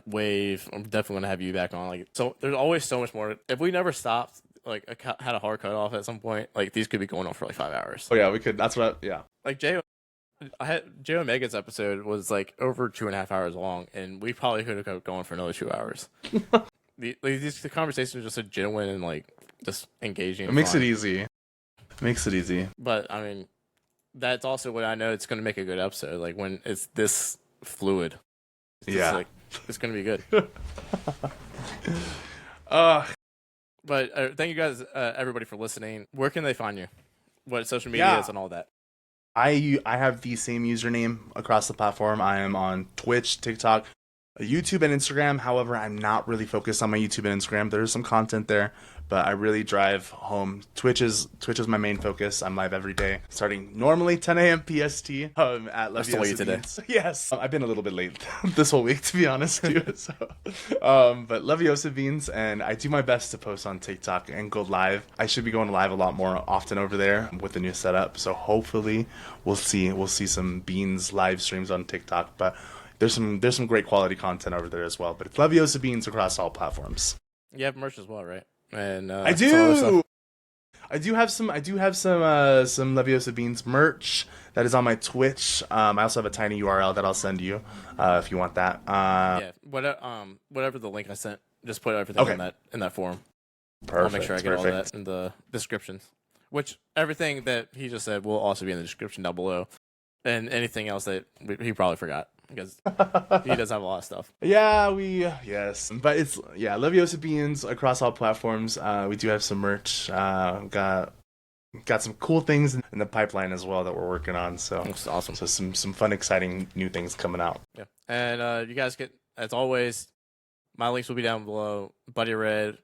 Wave. I'm definitely gonna have you back on. Like, so there's always so much more. If we never stopped, like had a hard cut off at some point, like these could be going on for like 5 hours. Oh yeah, we could. That's what. Yeah. Like J Omega's episode was like over 2.5 hours long, and we probably could have kept going for another 2 hours. The conversation is just so genuine and like just engaging. It makes it easy. But I mean, that's also what I know. It's going to make a good episode. Like when it's this fluid. It's going to be good. But thank you guys, everybody, for listening. Where can they find you? What social media is and all that? I have the same username across the platform. I am on Twitch, TikTok, YouTube, and Instagram. However, I'm not really focused on my YouTube and Instagram. There's some content there, but I really drive home. Twitch is my main focus. I'm live every day, starting normally 10 a.m. PST at LeviosaBeans today. Yes, I've been a little bit late this whole week, to be honest, too. So, but LeviosaBeans, and I do my best to post on TikTok and go live. I should be going live a lot more often over there with the new setup. So hopefully, we'll see some Beans live streams on TikTok, but. There's some great quality content over there as well, but it's LeviosaBeans across all platforms. You have merch as well, right? And I do. I do have some LeviosaBeans merch that is on my Twitch. I also have a tiny URL that I'll send you if you want that. Whatever the link I sent, just put everything in that form. Perfect. I'll make sure I get all that in the descriptions. Which everything that he just said will also be in the description down below, and anything else that he probably forgot. Because he does have a lot of stuff. Yes. But it's, LeviosaBeans across all platforms. We do have some merch. Got some cool things in the pipeline as well that we're working on. So that's awesome. So some fun, exciting new things coming out. Yeah. And you guys get, as always, my links will be down below. Buddyred,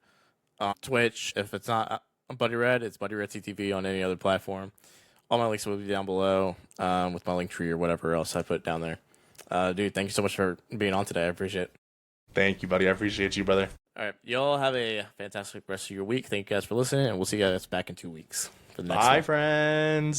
Twitch. If it's not Buddyred, it's Buddyred CTV on any other platform. All my links will be down below with my link tree or whatever else I put down there. Dude, thank you so much for being on today. I appreciate it. Thank you, buddy. I appreciate you, brother. All right. Y'all have a fantastic rest of your week. Thank you guys for listening, and we'll see you guys back in 2 weeks for the next one. Bye, friends.